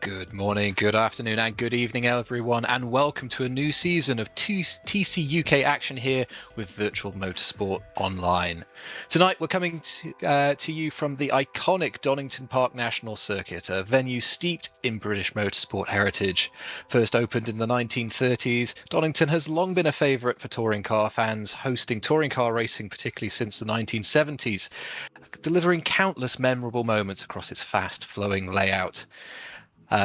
Good morning, good afternoon, and good evening, everyone, and welcome to a new season of TCUK action here with Virtual Motorsport Online. Tonight, we're coming to you from the iconic Donington Park National Circuit, a venue steeped in British motorsport heritage. First opened in the 1930s, Donington has long been a favourite for touring car fans, hosting touring car racing particularly since the 1970s, delivering countless memorable moments across its fast-flowing layout.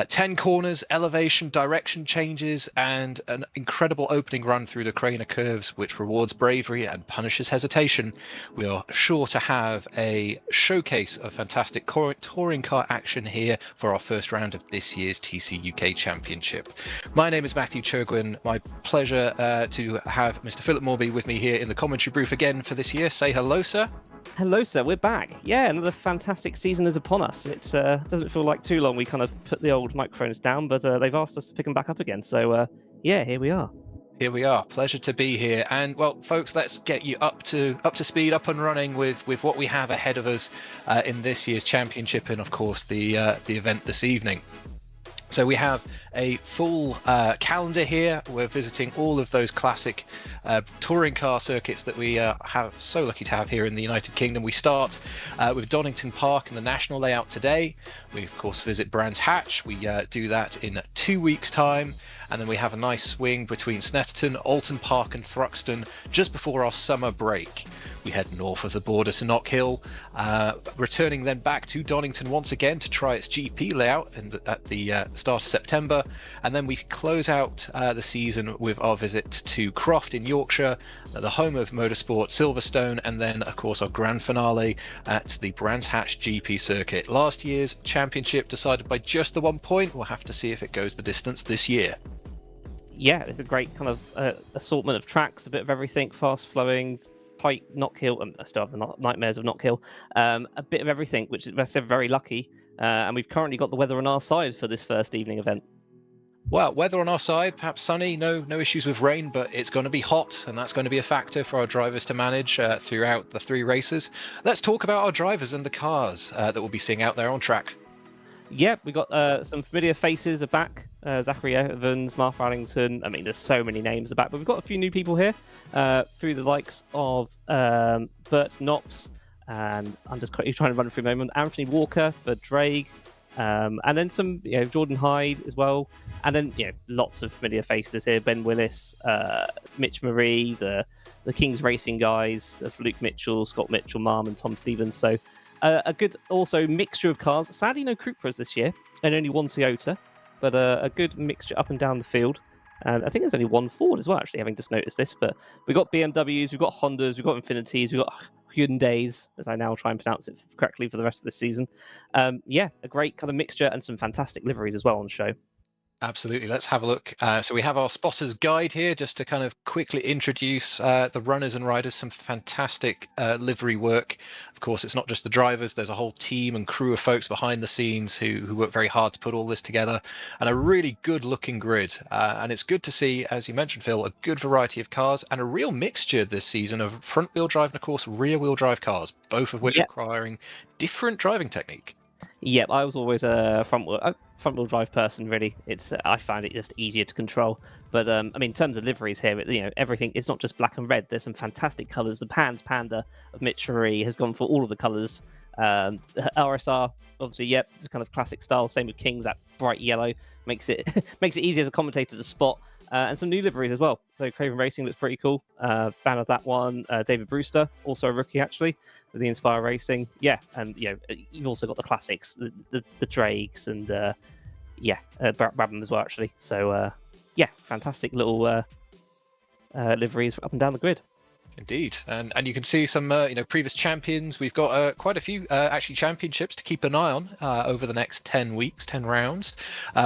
10 corners, elevation, direction changes, and an incredible opening run through the Craner curves, which rewards bravery and punishes hesitation. We are sure to have a showcase of fantastic touring car action here for our first round of this year's TCUK Championship. My name is Matthew Churgwin. My pleasure to have Mr. Philip Morby with me here in the commentary booth again for this year. Say hello, sir. Hello, sir. We're back. Yeah, another fantastic season is upon us. It doesn't feel like too long. We kind of put the old microphones down, but they've asked us to pick them back up again. So, yeah, here we are. Here we are. Pleasure to be here. And well, folks, let's get you up to speed, up and running with what we have ahead of us in this year's championship, and of course the event this evening. So we have a full calendar here. We're visiting all of those classic touring car circuits that we have so lucky to have here in the United Kingdom. We start with Donington Park in the national layout today. We of course visit Brands Hatch. We do that in 2 weeks' time. And then we have a nice swing between Snetterton, Alton Park and Thruxton just before our summer break. We head north of the border to Knockhill, returning then back to Donington once again to try its GP layout at the start of September. And then we close out the season with our visit to Croft in Yorkshire, the home of motorsport Silverstone, and then of course our grand finale at the Brands Hatch GP circuit. Last year's championship decided by just the 1 point. We'll have to see if it goes the distance this year. Yeah, it's a great kind of assortment of tracks, a bit of everything, fast flowing, Pike, Knockhill, and I still have the nightmares of Knockhill. A bit of everything, which is, I said, very lucky. And we've currently got the weather on our side for this first evening event. Well, weather on our side, perhaps sunny, no issues with rain, but it's going to be hot, and that's going to be a factor for our drivers to manage throughout the 3 races. Let's talk about our drivers and the cars that we'll be seeing out there on track. Yeah, we got some familiar faces are back. Zachary Evans, Mark Arlington. I mean, there's so many names are back, but we've got a few new people here through the likes of Bert Knops, and I'm just trying to run through a moment. Anthony Walker for Drake, and then some, Jordan Hyde as well, and then lots of familiar faces here: Ben Willis, Mitch Marie, the Kings Racing guys of Luke Mitchell, Scott Mitchell, Marm, and Tom Stevens. So a good also mixture of cars. Sadly, no Cupras this year, and only one Toyota, but a good mixture up and down the field. And I think there's only one Ford as well, actually, having just noticed this. But we've got BMWs, we've got Hondas, we've got Infinitis, we've got Hyundais, as I now try and pronounce it correctly for the rest of this season. A great kind of mixture and some fantastic liveries as well on show. Absolutely. Let's have a look. So we have our spotter's guide here just to kind of quickly introduce the runners and riders. Some fantastic livery work. Of course, it's not just the drivers. There's a whole team and crew of folks behind the scenes who work very hard to put all this together, and a really good looking grid. And it's good to see, as you mentioned, Phil, a good variety of cars and a real mixture this season of front wheel drive and, of course, rear wheel drive cars, both of which requiring different driving technique. Yeah, I was always a front wheel drive person. Really, I find it just easier to control. But I mean, in terms of liveries here, everything. It's not just black and red. There's some fantastic colours. The Pans Panda of Mitch Marie has gone for all of the colours. RSR, obviously, it's kind of classic style. Same with Kings, that bright yellow makes it easier as a commentator to spot. And some new liveries as well. So Craven Racing looks pretty cool. Fan of that one. David Brewster, also a rookie actually, with the Inspire Racing. Yeah, and you've also got the classics, the Drakes, and Brabham as well actually. So fantastic little liveries up and down the grid. Indeed, and you can see some previous champions. We've got quite a few actually championships to keep an eye on over the next 10 weeks, 10 rounds.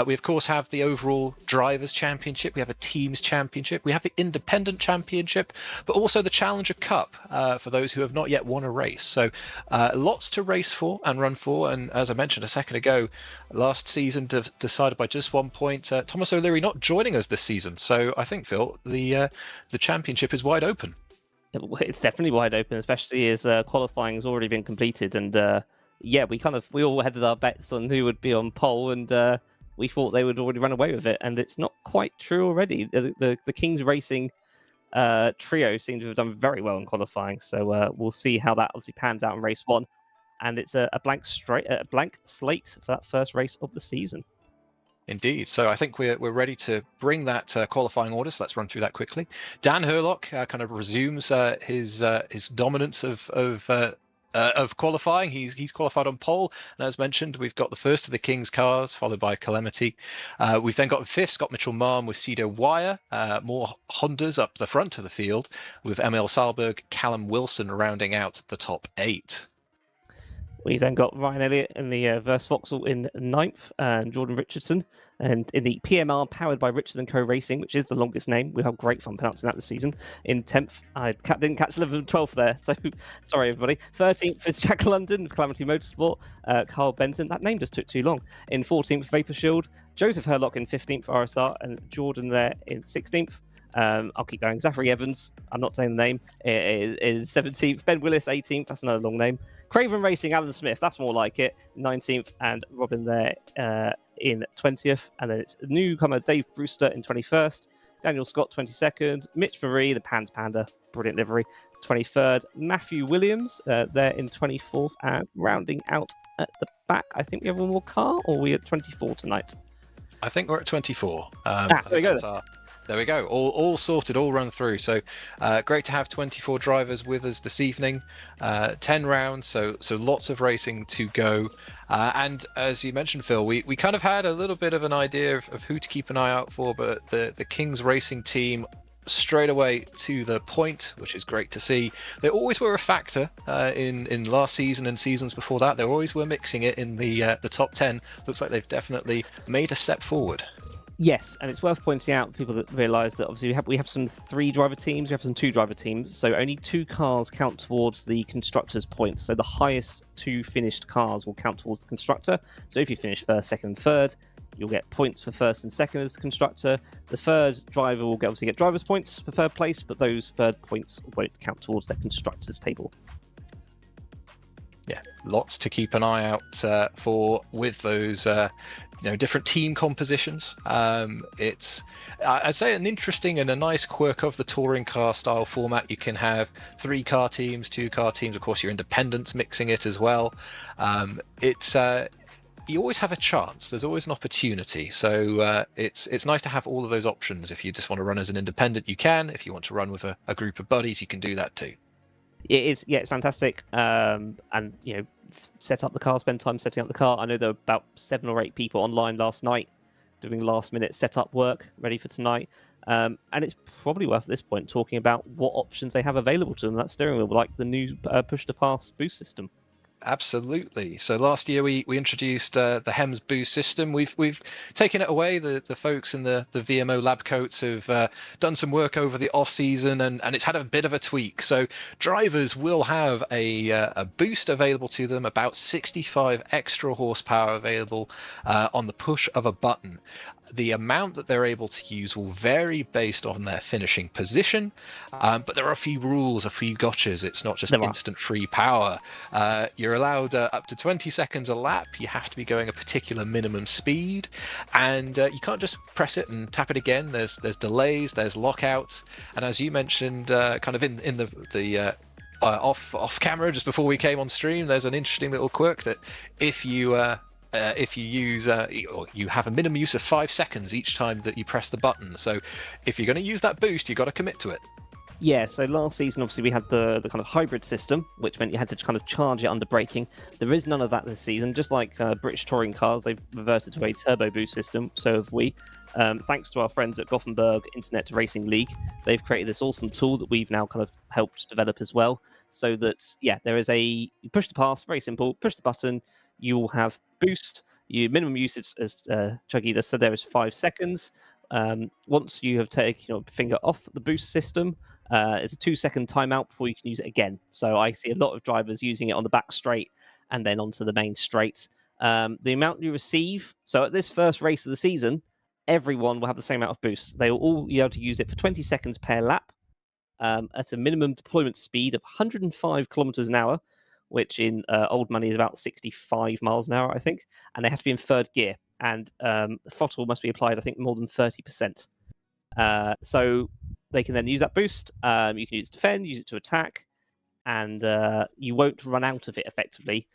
We of course have the overall drivers championship. We have a teams championship. We have the independent championship, but also the Challenger Cup for those who have not yet won a race. So lots to race for and run for. And as I mentioned a second ago, last season decided by just 1 point. Thomas O'Leary not joining us this season. So I think, Phil, the championship is wide open. It's definitely wide open, especially as qualifying has already been completed, and we all headed our bets on who would be on pole, and we thought they would already run away with it, and it's not quite true already. The Kings Racing trio seem to have done very well in qualifying, so we'll see how that obviously pans out in race 1, and it's a blank slate for that first race of the season. Indeed. So I think we're ready to bring that qualifying order. So let's run through that quickly. Dan Herlock kind of resumes his dominance of qualifying. He's qualified on pole, and as mentioned, we've got the first of the King's cars, followed by Calamity. We've then got fifth, Scott Mitchell Marm with Cedo Wire. More Hondas up the front of the field, with Emil Salberg, Callum Wilson rounding out the top 8. We then got Ryan Elliott in the Verse Vauxhall in 9th, and Jordan Richardson, and in the PMR powered by Richard & Co Racing, which is the longest name. We have great fun pronouncing that this season. In 10th, I didn't catch 11th and 12th there, so sorry everybody. 13th is Jack London with Calamity Motorsport. Carl Benton, that name just took too long. In 14th, Vapor Shield. Joseph Herlock in 15th for RSR, and Jordan there in 16th. I'll keep going. Zachary Evans, I'm not saying the name, is 17th. Ben Willis, 18th. That's another long name. Craven Racing, Alan Smith, that's more like it, 19th. And Robin there in 20th, and then it's newcomer Dave Brewster in 21st, Daniel Scott 22nd, Mitch Marie, the Pans Panda, brilliant livery, 23rd, Matthew Williams there in 24th, and rounding out at the back, I think we have one more car, or are we at 24 tonight? I think we're at 24. There we go. There we go. All sorted, all run through. So great to have 24 drivers with us this evening. 10 rounds, so lots of racing to go. And as you mentioned, Phil, we kind of had a little bit of an idea of who to keep an eye out for, but the Kings Racing team straight away to the point, which is great to see. They always were a factor in last season and seasons before that. They always were mixing it in the top 10. Looks like they've definitely made a step forward. Yes, and it's worth pointing out to people that realise that obviously we have some 3-driver teams, we have some 2-driver teams, so only 2 cars count towards the constructor's points. So the highest 2 finished cars will count towards the constructor. So if you finish first, second, third, you'll get points for first and second as the constructor. The third driver will obviously get driver's points for third place, but those third points won't count towards their constructor's table. Yeah, lots to keep an eye out for with those different team compositions. It's I'd say an interesting and a nice quirk of the touring car style format. You can have 3-car teams, 2-car teams, of course your independents mixing it as well. It's you always have a chance, there's always an opportunity, so it's nice to have all of those options. If you just want to run as an independent, you can. If you want to run with a group of buddies, you can do that too. It is, yeah, it's fantastic. And set up the car, spend time setting up the car. I know there were about 7 or 8 people online last night doing last minute setup work ready for tonight. And it's probably worth at this point talking about what options they have available to them. That steering wheel, like the new push to pass boost system. Absolutely. So last year we introduced the HEMS boost system. We've taken it away. The folks in the VMO lab coats have done some work over the off season, and it's had a bit of a tweak. So drivers will have a boost available to them, about 65 extra horsepower available on the push of a button. The amount that they're able to use will vary based on their finishing position, but there are a few rules, a few gotchas. It's not just instant free power. You're allowed up to 20 seconds a lap. You have to be going a particular minimum speed, and you can't just press it and tap it again. There's delays, there's lockouts, and as you mentioned, kind of in the off camera just before we came on stream, there's an interesting little quirk that if you use you have a minimum use of 5 seconds each time that you press the button. So if you're going to use that boost, you've got to commit to it. Yeah, so last season obviously we had the kind of hybrid system, which meant you had to kind of charge it under braking. There is none of that this season. Just like British touring cars, they've reverted to a turbo boost system. So have we. Thanks to our friends at Gothenburg Internet Racing League, they've created this awesome tool that we've now kind of helped develop as well. So that, yeah, there is you push the pass, very simple, push the button, you will have boost. Your minimum usage, as Chuggy just said, there is 5 seconds. Once you have taken your finger off the boost system, it's a 2-second timeout before you can use it again. So I see a lot of drivers using it on the back straight and then onto the main straight. The amount you receive, so at this first race of the season, everyone will have the same amount of boost. They will all be able to use it for 20 seconds per lap at a minimum deployment speed of 105 kilometers an hour, which in old money is about 65 miles an hour, I think. And they have to be in third gear. And the throttle must be applied, I think, more than 30%. So they can then use that boost. You can use it to defend, use it to attack, and you won't run out of it effectively.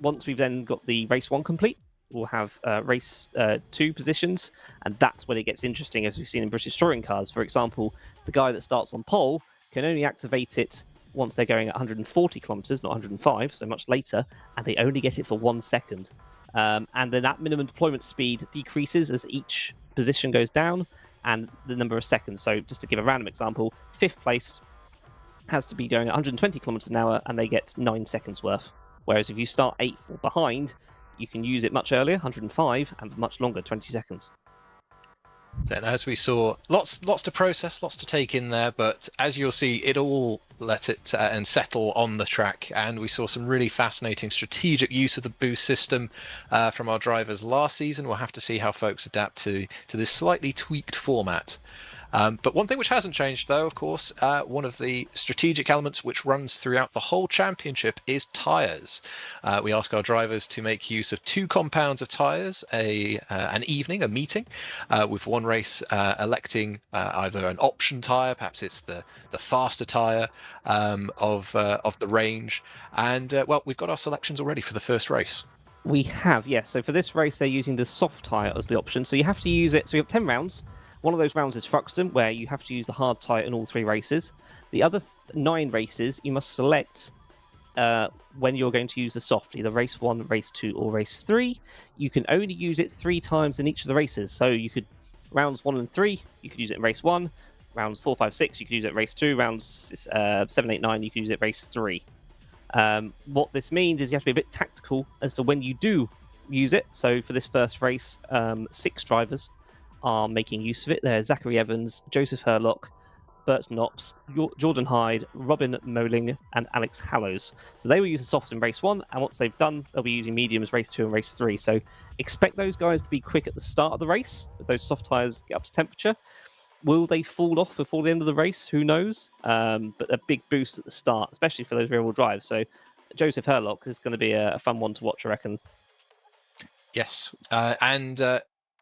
Once we've then got the race 1 complete, we'll have race 2 positions, and that's when it gets interesting, as we've seen in British touring cars. For example, the guy that starts on pole can only activate it once they're going at 140 kilometers, not 105, so much later, and they only get it for 1 second. And then that minimum deployment speed decreases as each position goes down, and the number of seconds. So just to give a random example, 5th place has to be going at 120 kilometers an hour, and they get 9 seconds worth. Whereas if you start 8th or behind, you can use it much earlier, 105, and much longer, 20 seconds. And as we saw, lots to process, lots to take in there, but as you'll see, it all let it and settle on the track. And we saw some really fascinating strategic use of the boost system from our drivers last season. We'll have to see how folks adapt to this slightly tweaked format. But one thing which hasn't changed, though, of course, one of the strategic elements which runs throughout the whole championship is tyres. We ask our drivers to make use of 2 compounds of tyres a meeting, with one race electing either an option tyre, perhaps it's the faster tyre of the range, and well, we've got our selections already for the first race. We have, yes. So for this race, they're using the soft tyre as the option. So you have to use it. So you have 10 rounds. One of those rounds is Thruxton, where you have to use the hard tyre in all 3 races. The other 9 races, you must select when you're going to use the soft, either race 1, race 2, or race 3. You can only use it 3 times in each of the races. So you could, rounds 1 and 3, you could use it in race 1. Rounds 4, 5, 6, you could use it in race 2. Rounds 7, 8, 9, you could use it in race 3. What this means is you have to be a bit tactical as to when you do use it. So for this first race, 6 drivers are making use of it. There's Zachary Evans, Joseph Herlock, Bert Knops, Jordan Hyde, Robin Moling, and Alex Hallows. So they will use the softs in race 1, and once they've done, they'll be using mediums race 2 and race 3. So expect those guys to be quick at the start of the race, with those soft tyres get up to temperature. Will they fall off before the end of the race? Who knows? But a big boost at the start, especially for those rear-wheel drives. So Joseph Herlock is going to be a fun one to watch, I reckon. Yes, and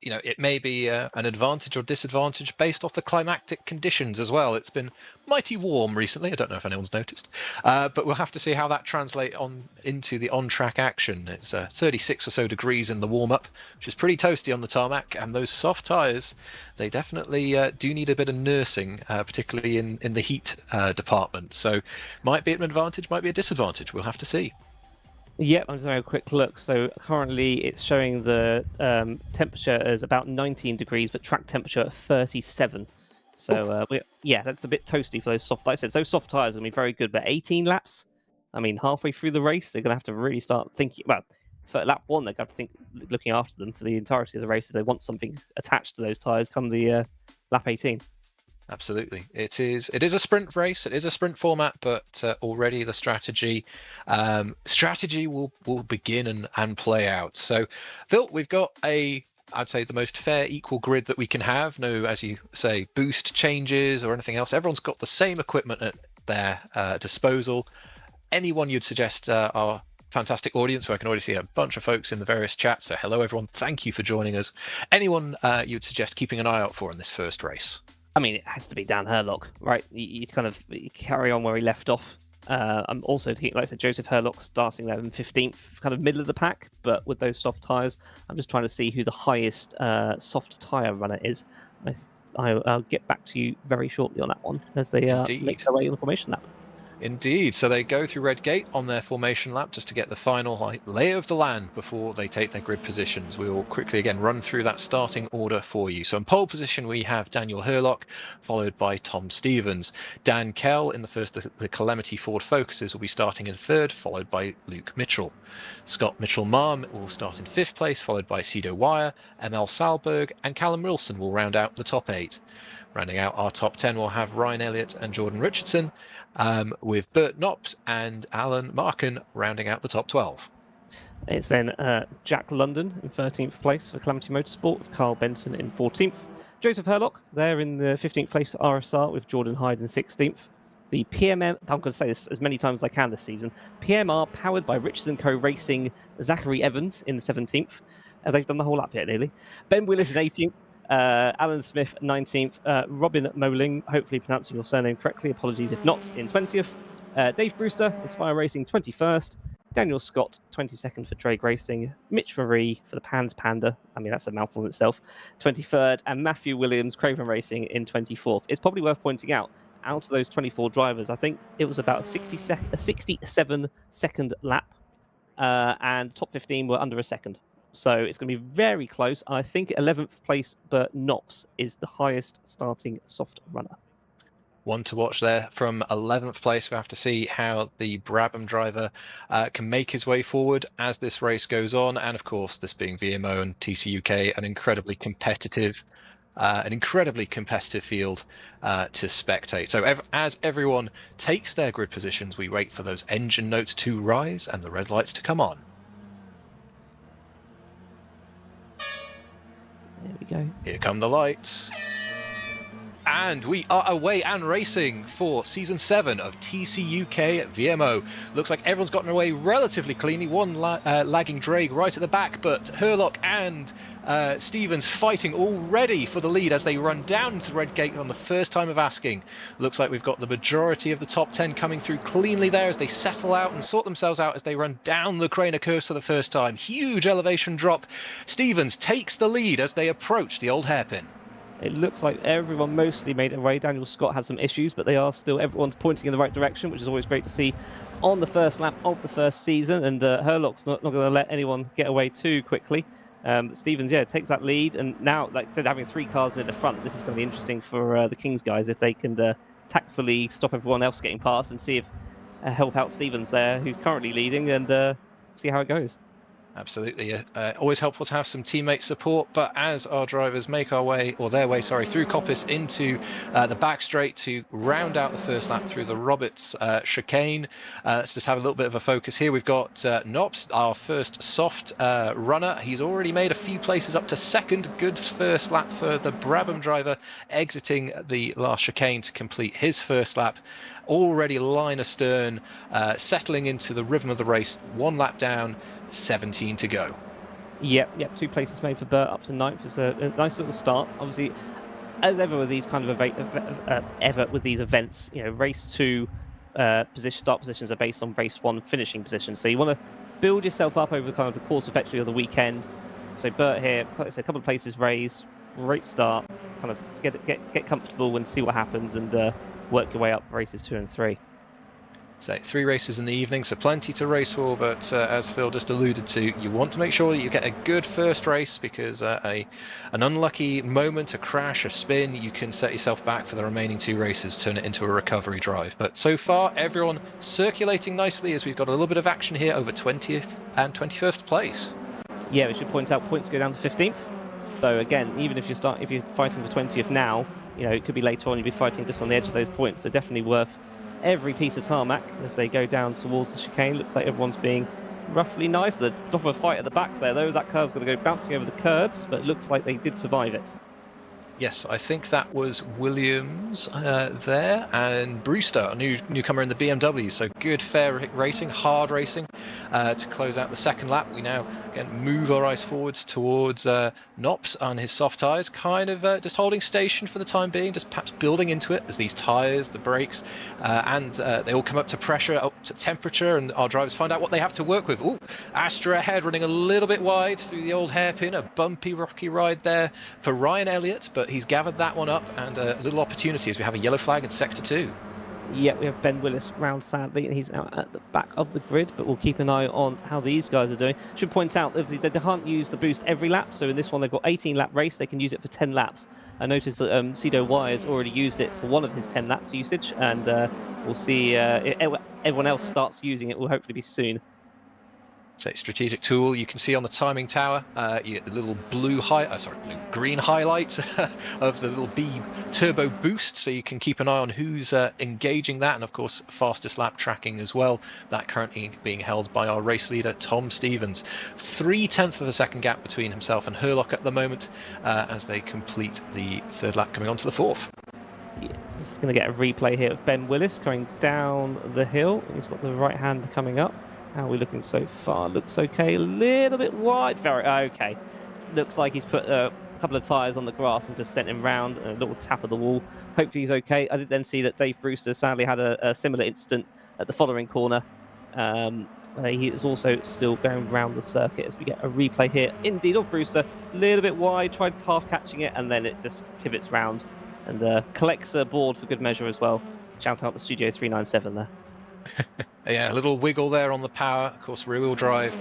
it may be an advantage or disadvantage based off the climatic conditions as well. It's been mighty warm recently. I don't know if anyone's noticed, but we'll have to see how that translates into the on-track action. It's 36 or so degrees in the warm-up, which is pretty toasty on the tarmac, and those soft tyres, they definitely do need a bit of nursing, particularly in the heat department. So might be an advantage, might be a disadvantage. We'll have to see. Yep, I'm just having a quick look. So currently it's showing the temperature as about 19 degrees, but track temperature at 37. So that's a bit toasty for those soft. Like I said, those soft tyres are going to be very good, but 18 laps, I mean, halfway through the race, they're going to have to really start thinking. Well, for lap 1, they're going to have to think, looking after them for the entirety of the race if they want something attached to those tyres come the lap 18. Absolutely, it is a sprint race. It is a sprint format, but already the strategy will begin and play out. So, Phil, we've got I'd say the most fair, equal grid that we can have. No, as you say, boost changes or anything else. Everyone's got the same equipment at their disposal. Anyone you'd suggest our fantastic audience, who I can already see a bunch of folks in the various chats. So hello, everyone. Thank you for joining us. Anyone you'd suggest keeping an eye out for in this first race? I mean, it has to be Dan Herlock, right? You kind of carry on where he left off. I'm also, like I said, Joseph Herlock starting there in 15th, kind of middle of the pack, but with those soft tyres. I'm just trying to see who the highest soft tyre runner is. I'll get back to you very shortly on that one as they make their way on the formation lap. Indeed. So they go through Red Gate on their formation lap just to get the final lay of the land before they take their grid positions. We will quickly again run through that starting order for you. So in pole position, we have Daniel Herlock, followed by Tom Stevens. Dan Kell in the first, the Calamity Ford Focuses will be starting in 3rd, followed by Luke Mitchell. Scott Mitchell-Marm will start in 5th place, followed by Cedo Wire, ML Salberg, and Callum Wilson will round out the top 8. Rounding out our top 10, we'll have Ryan Elliott and Jordan Richardson, with Bert Knops and Alan Markin rounding out the top 12. It's then Jack London in 13th place for Calamity Motorsport, with Carl Benson in 14th. Joseph Herlock there in the 15th place for RSR, with Jordan Hyde in 16th. The PMM, I'm going to say this as many times as I can this season, PMR powered by Richardson Co Racing, Zachary Evans in the 17th. They've done the whole lap yet, nearly. Ben Willis in 18th. Alan Smith 19th, Robin Moling, hopefully pronouncing your surname correctly, apologies if not, in 20th, Dave Brewster, Inspire Racing 21st, Daniel Scott 22nd for Drake Racing, Mitch Marie for the Pans Panda, I mean that's a mouthful in itself, 23rd, and Matthew Williams Craven Racing in 24th. It's probably worth pointing out of those 24 drivers, I think it was about a 67-second lap, and top 15 were under a second. So it's going to be very close. I think 11th place, Bert Knops is the highest starting soft runner. One to watch there from 11th place. We have to see how the Brabham driver can make his way forward as this race goes on. And of course, this being VMO and TCUK, an incredibly competitive field to spectate. So as everyone takes their grid positions, we wait for those engine notes to rise and the red lights to come on. There we go. Here come the lights. And we are away and racing for Season 7 of TCUK VMO. Looks like everyone's gotten away relatively cleanly. One lagging drag right at the back, but Herlock and Stevens fighting already for the lead as they run down into the red gate on the first time of asking. Looks like we've got the majority of the top 10 coming through cleanly there as they settle out and sort themselves out as they run down the Craner Curse for the first time. Huge elevation drop. Stevens takes the lead as they approach the old hairpin. It looks like everyone mostly made it away. Daniel Scott had some issues, but they are still, everyone's pointing in the right direction, which is always great to see on the first lap of the first season. And Herlock's not going to let anyone get away too quickly. Stevens, takes that lead. And now, like I said, having 3 cars in the front, this is going to be interesting for the Kings guys if they can tactfully stop everyone else getting past and see if help out Stevens there, who's currently leading, and see how it goes. Absolutely. Always helpful to have some teammate support, but as our drivers make their way through Coppice into the back straight to round out the first lap through the Roberts chicane, let's just have a little bit of a focus here. We've got Nops, our first soft runner. He's already made a few places up to second. Good first lap for the Brabham driver, exiting the last chicane to complete his first lap. Already line astern, settling into the rhythm of the race. 1 lap down, 17 to go. Yep. 2 places made for Burt up to 9th. It's a nice little start. Obviously, as ever with these kind of events, race 2 start positions are based on race 1 finishing positions. So you want to build yourself up over kind of the course effectively of the weekend. So Burt here, like I said, a couple of places raised, great start. Kind of get comfortable and see what happens, and work your way up for races 2 and 3. So 3 races in the evening, so plenty to race for, but as Phil just alluded to, you want to make sure that you get a good first race, because an unlucky moment, a crash, a spin, you can set yourself back for the remaining 2 races, turn it into a recovery drive. But so far, everyone circulating nicely as we've got a little bit of action here over 20th and 21st place. Yeah, we should point out points go down to 15th. So again, even if you're fighting for 20th now, it could be later on you'll be fighting just on the edge of those points. So definitely worth every piece of tarmac as they go down towards the chicane. Looks like everyone's being roughly nice. The top of a fight at the back there, though. That car's going to go bouncing over the curbs, but it looks like they did survive it. Yes, I think that was Williams there, and Brewster, a newcomer in the BMW. So good, fair racing, hard racing to close out the second lap. We now again move our eyes forwards towards Nops on his soft tyres, kind of just holding station for the time being, just perhaps building into it as these tyres, the brakes, and they all come up to pressure, up to temperature, and our drivers find out what they have to work with. Ooh, Astra ahead, running a little bit wide through the old hairpin, a bumpy, rocky ride there for Ryan Elliott, but he's gathered that one up, and a little opportunity as we have a yellow flag in sector 2. Yeah, we have Ben Willis round sadly, and he's out at the back of the grid, but we'll keep an eye on how these guys are doing. Should point out that they can't use the boost every lap, so in this one they've got 18 lap race, they can use it for 10 laps. I noticed that Cedo Wires already used it for one of his 10 laps usage, and we'll see if everyone else starts using it, will hopefully be soon. So strategic tool, you can see on the timing tower, you get the little green highlight of the little B turbo boost, so you can keep an eye on who's engaging that, and of course fastest lap tracking as well. That currently being held by our race leader Tom Stevens. 0.3 of a second gap between himself and Herlock at the moment as they complete the third lap, coming on to the fourth. Yeah, this is going to get a replay here of Ben Willis coming down the hill. He's got the right hand coming up. How are we looking so far? Looks okay. A little bit wide. Very okay. Looks like he's put a couple of tyres on the grass and just sent him round, and a little tap of the wall. Hopefully he's okay. I did then see that Dave Brewster sadly had a similar incident at the following corner. He is also still going round the circuit as we get a replay here. Indeed, of Brewster. A little bit wide. Tried half catching it, and then it just pivots round and collects a board for good measure as well. Shout out to Studio 397 there. Yeah, a little wiggle there on the power, of course rear wheel drive,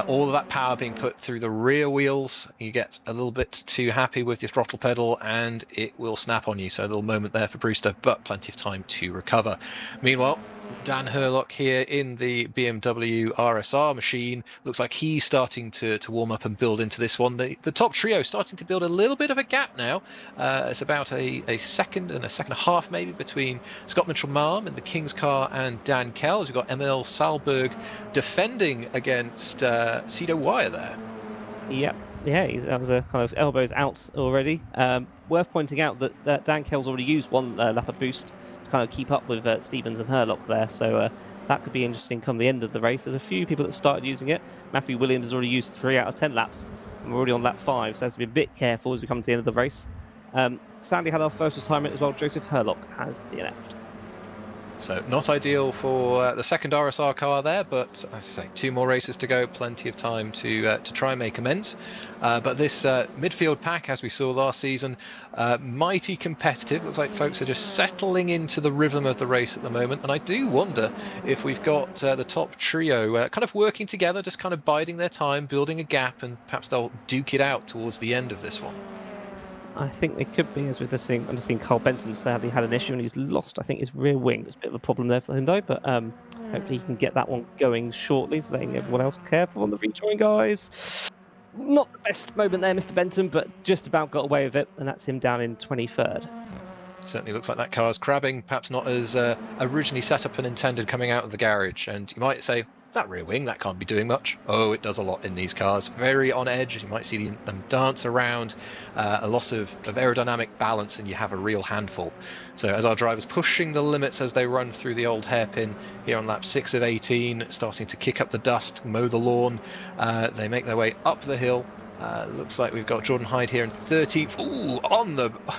all of that power being put through the rear wheels. You get a little bit too happy with your throttle pedal and it will snap on you, so a little moment there for Brewster, but plenty of time to recover. Meanwhile, Dan Herlock here in the BMW RSR machine. Looks like he's starting to warm up and build into this one. The top trio starting to build a little bit of a gap now. It's about a second and a second and a half maybe between Scott Mitchell-Malm in the King's car and Dan Kell. We've got Emil Salberg defending against Cedo Wire there. Yep. Yeah, that was a kind of elbows out already. Worth pointing out that Dan Kell's already used one lap of boost to kind of keep up with Stevens and Herlock there, so that could be interesting come the end of the race. There's a few people that have started using it. Matthew Williams has already used 3 out of 10 laps, and we're already on lap 5, so have to be a bit careful as we come to the end of the race. Sandy had our first retirement as well. Joseph Herlock has DNF'd. So not ideal for the second RSR car there, but as I say, 2 more races to go, plenty of time to try and make amends. But this midfield pack, as we saw last season, mighty competitive. Looks like folks are just settling into the rhythm of the race at the moment, and I do wonder if we've got the top trio kind of working together, just kind of biding their time, building a gap, and perhaps they'll duke it out towards the end of this one. I think they could be, as we're just seeing. I'm just seeing Carl Benton sadly had an issue and he's lost, I think, his rear wing. It's a bit of a problem there for Hyundai, but hopefully he can get that one going shortly, so letting everyone else careful on the rejoin, guys. Not the best moment there, Mr. Benton, but just about got away with it, and that's him down in 23rd. Certainly looks like that car's crabbing, perhaps not as originally set up and intended coming out of the garage. And you might say, that rear wing, that can't be doing much. Oh, it does a lot in these cars. Very on edge. You might see them dance around, a loss of aerodynamic balance, and you have a real handful. So as our drivers pushing the limits as they run through the old hairpin here on lap 6 of 18, starting to kick up the dust, mow the lawn, they make their way up the hill. Looks like we've got Jordan Hyde here in 13th. Ooh,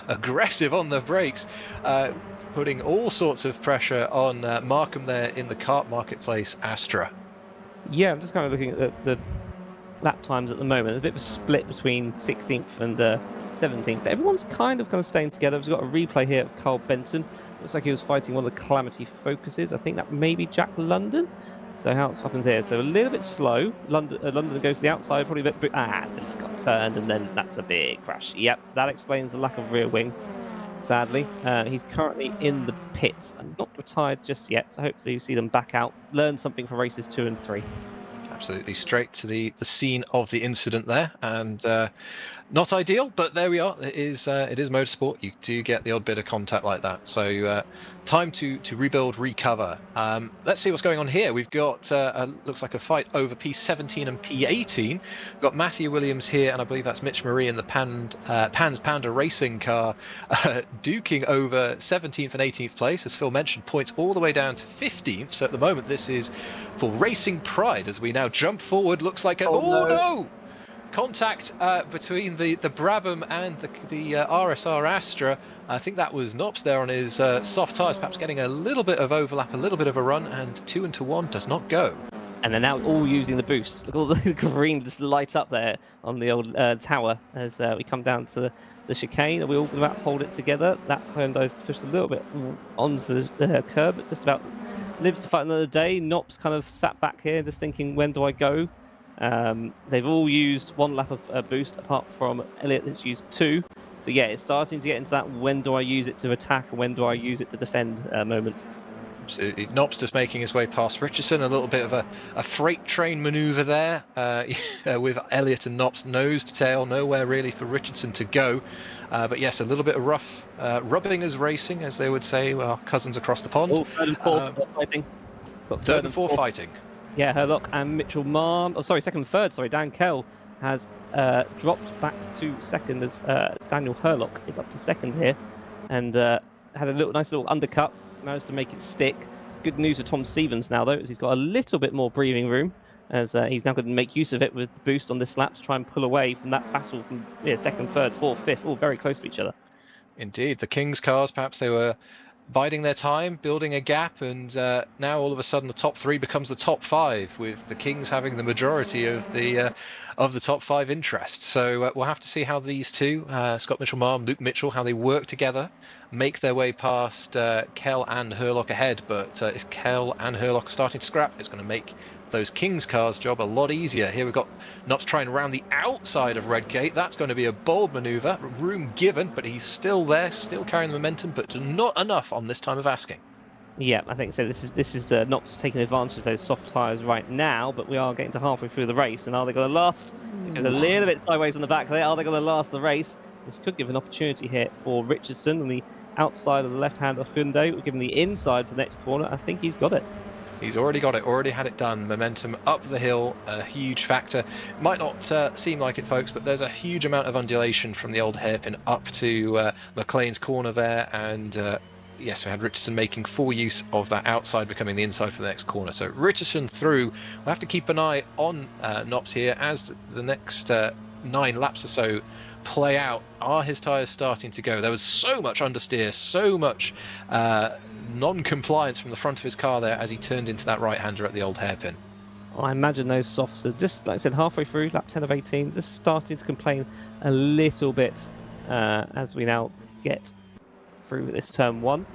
aggressive on the brakes, putting all sorts of pressure on Markham there in the kart marketplace Astra. Yeah, I'm just kind of looking at the lap times at the moment. There's a bit of a split between 16th and 17th, but everyone's kind of staying together. We've got a replay here of Carl Benton. Looks like he was fighting one of the Calamity Focuses. I think that may be Jack London. So how it happens here? So a little bit slow. London goes to the outside, probably a bit. Just got turned, and then that's a big crash. Yep, that explains the lack of rear wing. Sadly, he's currently in the pits and not retired just yet. So hopefully you see them back out, learn something from races 2 and 3. Absolutely straight to the scene of the incident there, and not ideal, but there we are. It is motorsport. You do get the odd bit of contact like that. So time to rebuild, recover. Let's see what's going on here. We've got looks like a fight over P17 and P18. We've got Matthew Williams here, and I believe that's Mitch Marie in the Pans Panda racing car, duking over 17th and 18th place. As Phil mentioned, points all the way down to 15th. So at the moment, this is for racing pride as we now jump forward. Looks like no! Contact between the Brabham and the RSR Astra. I think that was Knops there on his soft tyres, perhaps getting a little bit of overlap, a little bit of a run, and 2-1 does not go. And they're now all using the boost. Look, all the green just light up there on the old tower as we come down to the chicane. Are we all about to hold it together? That Hyundai's pushed a little bit onto the curb, but just about lives to fight another day. Knops kind of sat back here just thinking, when do I go? They've all used 1 lap of boost, apart from Elliott that's used 2. So yeah, it's starting to get into that when do I use it to attack and when do I use it to defend moment. Absolutely. Knops just making his way past Richardson. A little bit of a freight train manoeuvre there with Elliott and Knops nose to tail. Nowhere really for Richardson to go. But yes, a little bit of rough rubbing as racing, as they would say, our cousins across the pond. 3rd and 4th fighting. Got 3rd and 4th fighting. Yeah, Herlock and Mitchell Marm. Oh, sorry, 2nd and 3rd. Sorry, Dan Kell has dropped back to 2nd as Daniel Herlock is up to 2nd here, and had a nice little undercut. Managed to make it stick. It's good news for Tom Stevens now, though, as he's got a little bit more breathing room, as he's now going to make use of it with the boost on this lap to try and pull away from that battle from 2nd, 3rd, 4th, 5th, all very close to each other. Indeed, the Kings cars, perhaps they were biding their time, building a gap, and now all of a sudden the top 3 becomes the top 5, with the Kings having the majority of the top 5 interest. So we'll have to see how these two, Scott Mitchell-Marm, Luke Mitchell, how they work together, make their way past Kell and Herlock ahead. But if Kell and Herlock are starting to scrap, it's going to make those Kings cars' job a lot easier. Here we've got Knops trying around the outside of Redgate. That's going to be a bold manoeuvre. Room given, but he's still there, still carrying the momentum, but not enough on this time of asking. Yeah, I think so. This is Knops taking advantage of those soft tyres right now, but we are getting to halfway through the race, and are they going to last? It goes a little bit sideways on the back there. Are they going to last the race? This could give an opportunity here for Richardson on the outside of the left hand of Hyundai. We'll give him the inside for the next corner. I think he's got it. He's already got it, already had it done. Momentum up the hill, a huge factor. Might not seem like it, folks, but there's a huge amount of undulation from the old hairpin up to McLean's corner there. And yes, we had Richardson making full use of that outside, becoming the inside for the next corner. So Richardson through. We'll have to keep an eye on Knops here as the next 9 laps or so play out. Are his tyres starting to go? There was so much understeer, so much non-compliance from the front of his car there as he turned into that right-hander at the old hairpin. I imagine those softs are just, like I said, halfway through, lap 10 of 18, just starting to complain a little bit as we now get through this turn 1.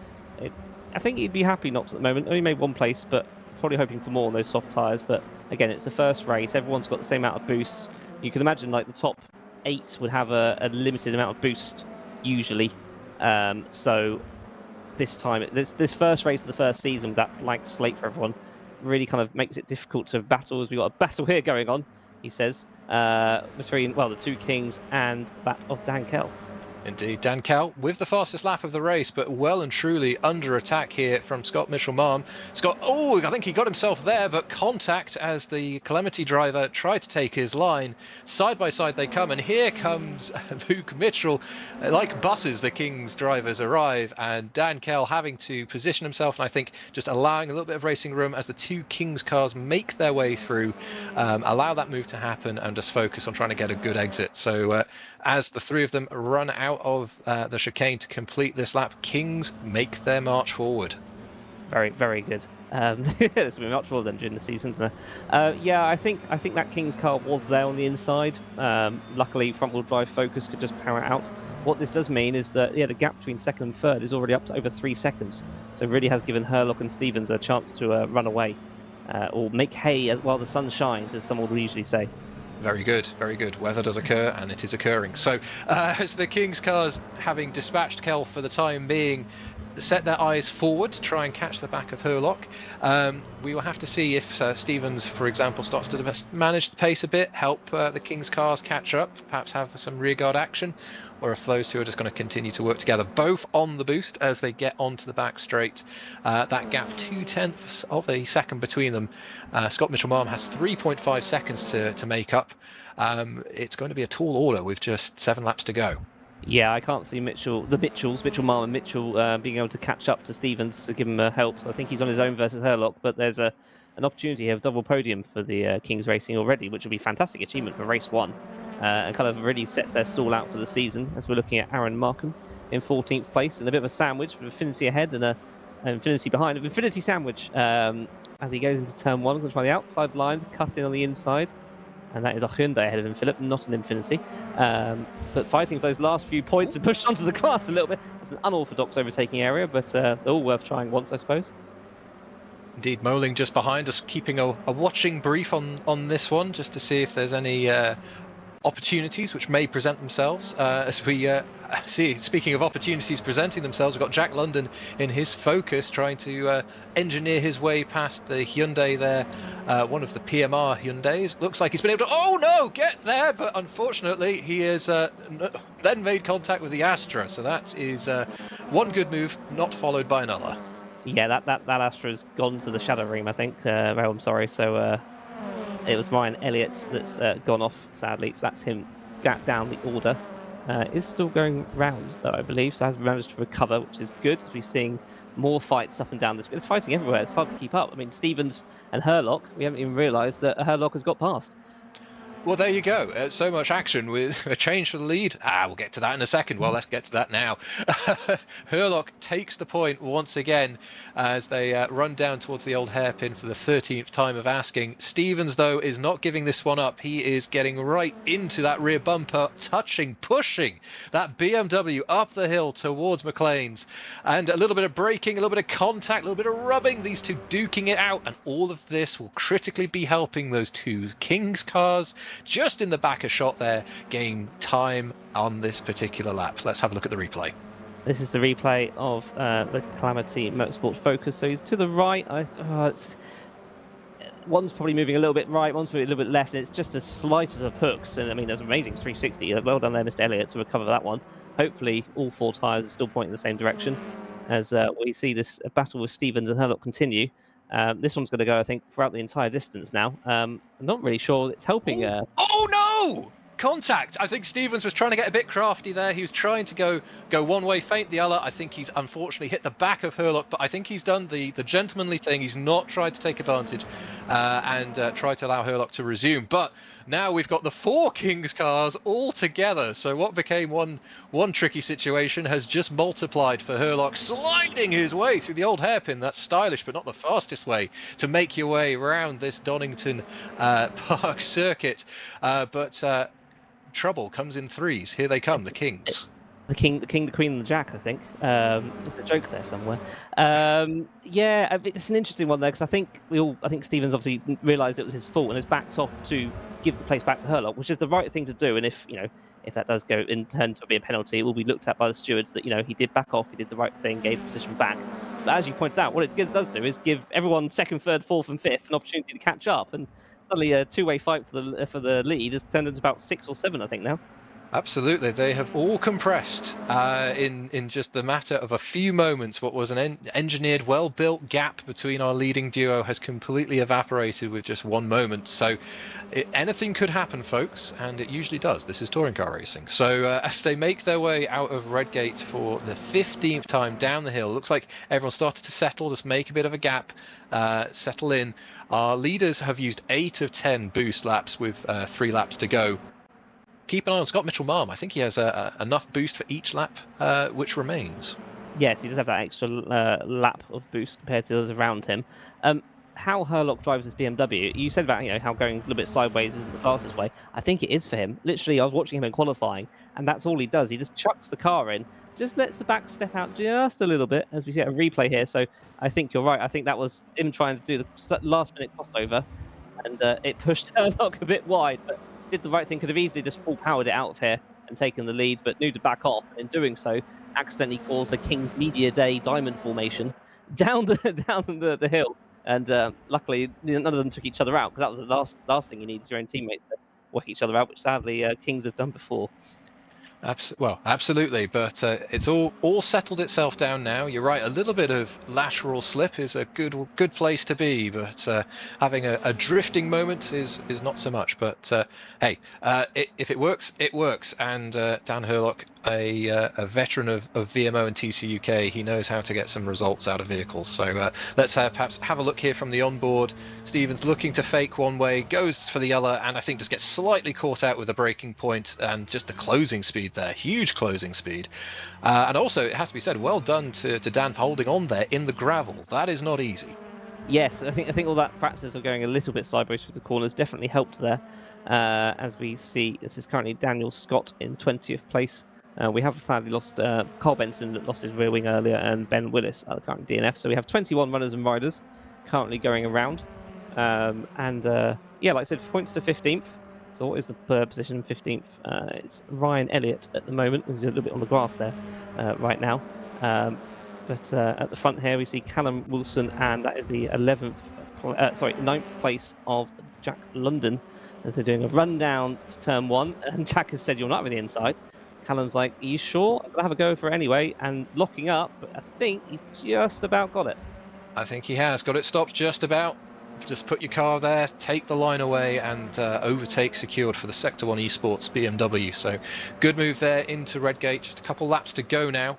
I think he'd be happy Knops at the moment. Only made 1 place, but probably hoping for more on those soft tyres. But again, it's the first race. Everyone's got the same amount of boosts. You can imagine like the top 8 would have a limited amount of boost usually. So this time, this first race of the first season with that blank slate for everyone really kind of makes it difficult to battle, as we've got a battle here going on, he says, between, well, the 2 Kings and that of Dan Kell. Indeed, Dan Kell with the fastest lap of the race, but well and truly under attack here from Scott Mitchell-Marm. Scott, I think he got himself there, but contact as the Calamity driver tried to take his line. Side by side they come, and here comes Luke Mitchell. Like buses, the Kings drivers arrive, and Dan Kell having to position himself, and I think just allowing a little bit of racing room as the 2 Kings cars make their way through, allow that move to happen, and just focus on trying to get a good exit. So as the 3 of them run out of the chicane to complete this lap, Kings make their march forward. Very, very good. There's been much more than during the season, isn't there? Yeah, I think that Kings car was there on the inside. Luckily, front-wheel drive Focus could just power it out. What this does mean is that the gap between second and third is already up to over 3 seconds. So it really has given Herlock and Stevens a chance to run away or make hay while the sun shines, as someone would usually say. Very good, very good. Weather does occur, and it is occurring. So as the Kings cars, having dispatched Kell for the time being, set their eyes forward to try and catch the back of Herlock. We will have to see if Stevens, for example, starts to manage the pace a bit, help the Kings cars catch up, perhaps have some rearguard action, or if those 2 are just going to continue to work together, both on the boost as they get onto the back straight. That gap, 0.2 of a second between them. Scott Mitchell-Marm has 3.5 seconds to make up. It's going to be a tall order with just 7 laps to go. Yeah, I can't see Mitchell-Marm and Mitchell being able to catch up to Stevens to give him help. So I think he's on his own versus Herlock, but there's an opportunity here of double podium for the Kings Racing already, which will be a fantastic achievement for race 1 and kind of really sets their stall out for the season, as we're looking at Aaron Markham in 14th place and a bit of a sandwich with Infinity ahead and an Infinity behind. An Infinity sandwich as he goes into turn 1, going to try the outside lines, cut in on the inside. And that is a Hyundai ahead of him, Philip, not an Infinity. But fighting for those last few points and pushed onto the grass a little bit. It's an unorthodox overtaking area, but they're all worth trying once, I suppose. Indeed, Moling just behind us, keeping a watching brief on this one, just to see if there's any opportunities which may present themselves. As we see, speaking of opportunities presenting themselves, we've got Jack London in his Focus trying to engineer his way past the Hyundai there, one of the PMR Hyundais. Looks like he's been able to, get there, but unfortunately he has then made contact with the Astra, so that is one good move, not followed by another. Yeah, that Astra's gone to the Shadow Ream, I think. I'm sorry, so it was Ryan Elliott that's gone off, sadly, so that's him down the order. Is still going round, though, I believe, so has managed to recover, which is good. We're seeing more fights up and down this. It's fighting everywhere. It's hard to keep up. I mean, Stevens and Herlock, we haven't even realised that Herlock has got past. Well, there you go. So much action with a change for the lead. We'll get to that in a second. Well, let's get to that now. Herlock takes the point once again as they run down towards the old hairpin for the 13th time of asking. Stevens, though, is not giving this one up. He is getting right into that rear bumper, pushing that BMW up the hill towards McLean's. And a little bit of braking, a little bit of contact, a little bit of rubbing, these 2 duking it out. And all of this will critically be helping those 2 Kings cars just in the back of shot there gain time on this particular lap. Let's have a look at the replay. This is the replay of the Calamity Motorsport Focus. So he's to the right. One's probably moving a little bit right, one's moving a little bit left, and it's just as slight of hooks. And I mean, there's an amazing 360. Well done there, Mr. Elliott, to recover that one. Hopefully, all 4 tyres are still pointing in the same direction as we see this battle with Stevens and Herlock continue. This one's going to go, I think, throughout the entire distance now. I'm not really sure it's helping. Oh no! Contact. I think Stevens was trying to get a bit crafty there. He was trying to go one way, feint the other. I think he's unfortunately hit the back of Herlock, but I think he's done the gentlemanly thing. He's not tried to take advantage and try to allow Herlock to resume. But now we've got the 4 Kings cars all together. So what became one tricky situation has just multiplied for Herlock, sliding his way through the old hairpin. That's stylish, but not the fastest way to make your way around this Donington Park circuit. But trouble comes in threes. Here they come, the Kings. The king, the queen, and the jack. I think there's a joke there somewhere. Yeah, it's an interesting one there because I think Stevens obviously realised it was his fault and has backed off to give the place back to Herlock, which is the right thing to do. And if that does go in turn to be a penalty, it will be looked at by the stewards that he did back off, he did the right thing, gave the position back. But as you pointed out, what it does do is give everyone second, third, fourth, and fifth an opportunity to catch up, and suddenly a two-way fight for the lead has turned into about 6 or 7, I think now. Absolutely, they have all compressed in just the matter of a few moments. What was an engineered, well-built gap between our leading duo has completely evaporated with just 1 moment. So anything could happen, folks, and it usually does. This is touring car racing. So as they make their way out of Redgate for the 15th time down the hill, looks like everyone started to settle, just make a bit of a gap, settle in. Our leaders have used 8 of 10 boost laps with 3 laps to go. Keep an eye on Scott Mitchell-Marm. I think he has enough boost for each lap which remains. Yes, he does have that extra lap of boost compared to those around him. How Herlock drives his BMW, you said about how going a little bit sideways isn't the fastest way. I think it is for him. Literally, I was watching him in qualifying, and that's all he does. He just chucks the car in, just lets the back step out just a little bit, as we see a replay here. So I think you're right. I think that was him trying to do the last-minute crossover, and it pushed Herlock a bit wide, but did the right thing. Could have easily just full powered it out of here and taken the lead, but knew to back off, and in doing so accidentally caused the King's Media Day diamond formation down the hill, and luckily none of them took each other out, because that was the last thing you need is your own teammates to work each other out, which sadly Kings have done before. Well, absolutely, but it's all settled itself down now. You're right, a little bit of lateral slip is a good place to be, but having a drifting moment is not so much. But hey, if it works, it works. And Dan Herlock, a veteran of VMO and TCUK, he knows how to get some results out of vehicles. So let's perhaps have a look here from the onboard. Stevens looking to fake one way, goes for the other, and I think just gets slightly caught out with the braking point and just the closing speed there, huge closing speed. And also, it has to be said, well done to Dan for holding on there in the gravel. That is not easy. Yes, I think all that practice of going a little bit sideways through the corners definitely helped there. As we see, this is currently Daniel Scott in 20th place. We have sadly lost Carl Benson, that lost his rear wing earlier, and Ben Willis at the current DNF. So we have 21 runners and riders currently going around. Yeah, like I said, points to 15th. So what is the position 15th? It's Ryan Elliott at the moment, who's a little bit on the grass there right now. But at the front here, we see Callum Wilson, and that is the 9th place of Jack London, as they're doing a rundown to turn 1. And Jack has said, "You're not on the inside." Callum's like, "Are you sure?" I'm going to have a go for it anyway, and locking up, but I think he's just about got it. I think he has got it stopped just about. Just put your car there, take the line away, and overtake secured for the Sector 1 Esports BMW. So good move there into Redgate. Just a couple laps to go now.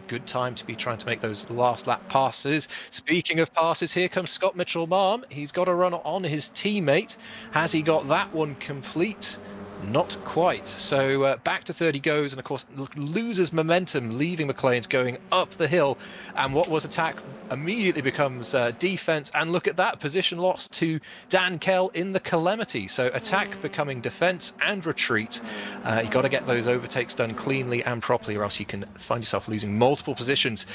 Good time to be trying to make those last lap passes. Speaking of passes, here comes Scott Mitchell-Marm. He's got a run on his teammate. Has he got that one complete? Not quite. So back to 30 goes, and of course loses momentum, leaving McLean's going up the hill, and what was attack immediately becomes defense. And look at that, position lost to Dan Kell in the Calamity. So attack becoming defense and retreat. You got to get those overtakes done cleanly and properly, or else you can find yourself losing multiple positions.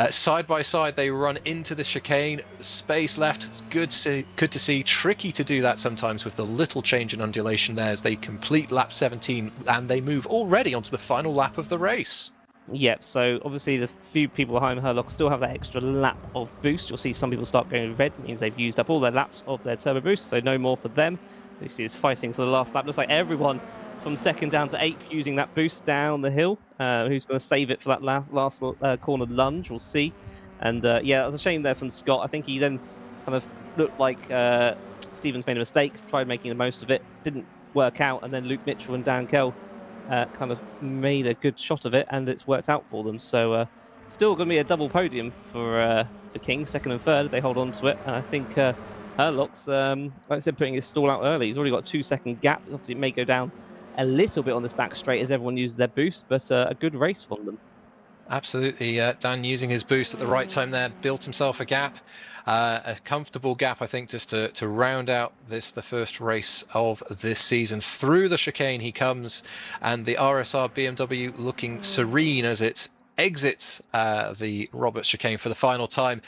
Side by side they run into the chicane, space left. Good to see. Tricky to do that sometimes with the little change in undulation there, as they complete lap 17, and they move already onto the final lap of the race. Yep, so obviously the few people behind Herlock still have that extra lap of boost. You'll see some people start going red, means they've used up all their laps of their turbo boost, so no more for them. You see it's fighting for the last lap. Looks like everyone from 2nd down to 8th using that boost down the hill. Who's going to save it for that last corner lunge, we'll see. And yeah, that was a shame there from Scott. I think he then kind of looked like Stevens made a mistake, tried making the most of it, didn't work out, and then Luke Mitchell and Dan Kell kind of made a good shot of it, and it's worked out for them. So still going to be a double podium for King, second and third. They hold on to it, and I think Herlock's, like I said, putting his stall out early. He's already got a 2-second gap. Obviously, it may go down a little bit on this back straight as everyone uses their boost, but a good race from them. Absolutely, Dan using his boost at the right time there, built himself a gap, a comfortable gap, I think, just to round out the first race of this season. Through the chicane he comes, and the RSR BMW looking serene as it exits the Roberts chicane for the final time.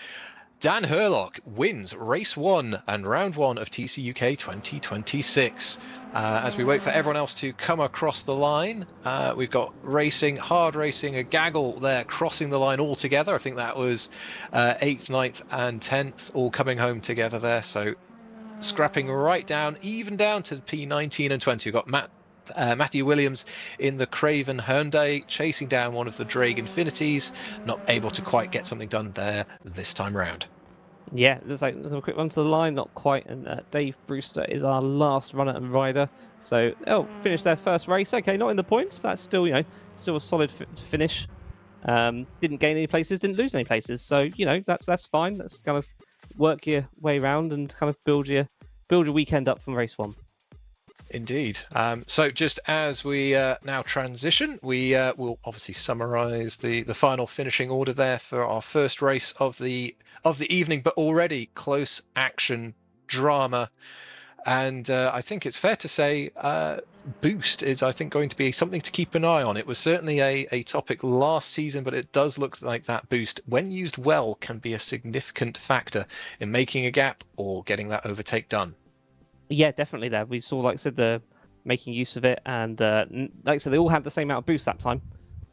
Dan Herlock wins race 1 and round 1 of TCUK 2026. As we wait for everyone else to come across the line, we've got hard racing, a gaggle there crossing the line all together. I think that was 8th, 9th and 10th all coming home together there. So scrapping right down, even down to P19 and 20. We've got Matthew Williams in the Craven Hyundai chasing down one of the Drake Infinities, not able to quite get something done there this time round. Yeah, there's like a quick run to the line, not quite, and Dave Brewster is our last runner and rider. So they'll finish their first race. Okay, not in the points, but that's still, still a solid finish. Didn't gain any places, didn't lose any places. So that's fine. That's kind of work your way around and kind of build your weekend up from race 1. Indeed. So just as we now transition, we will obviously summarise the final finishing order there for our first race of the evening, but already close action drama. And I think it's fair to say boost is, I think, going to be something to keep an eye on. It was certainly a topic last season, but it does look like that boost, when used well, can be a significant factor in making a gap or getting that overtake done. Yeah, definitely. There we saw, like I said, the making use of it, and like I said, they all had the same amount of boost that time.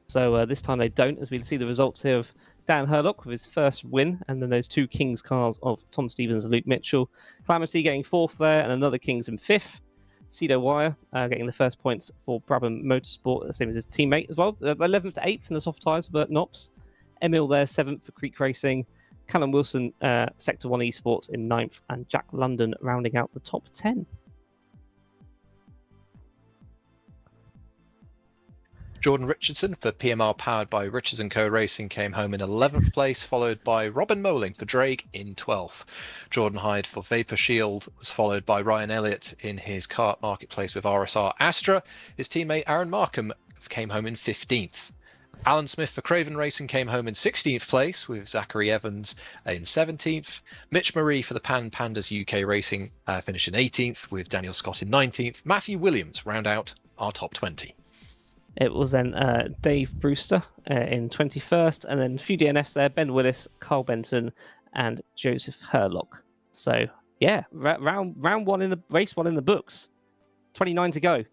So this time they don't, as we see the results here of Dan Herlock with his first win, and then those 2 Kings cars of Tom Stevens and Luke Mitchell. Calamity getting 4th there, and another Kings in 5th. Cedo Wire getting the first points for Brabham Motorsport, the same as his teammate as well. 11th to 8th in the soft tyres, Bert Knops. Emil there 7th for Creek Racing. Callum Wilson, Sector 1 Esports in 9th, and Jack London rounding out the top 10. Jordan Richardson for PMR powered by Richards & Co Racing came home in 11th place, followed by Robin Moling for Drake in 12th. Jordan Hyde for Vapor Shield was followed by Ryan Elliott in his kart marketplace with RSR Astra. His teammate Aaron Markham came home in 15th. Alan Smith for Craven Racing came home in 16th place with Zachary Evans in 17th. Mitch Marie for the Pandas UK Racing finished in 18th with Daniel Scott in 19th. Matthew Williams round out our top 20. It was then Dave Brewster in 21st, and then a few DNFs there, Ben Willis, Carl Benton, and Joseph Herlock. So yeah, round 1 in the race 1 in the books. 29 to go.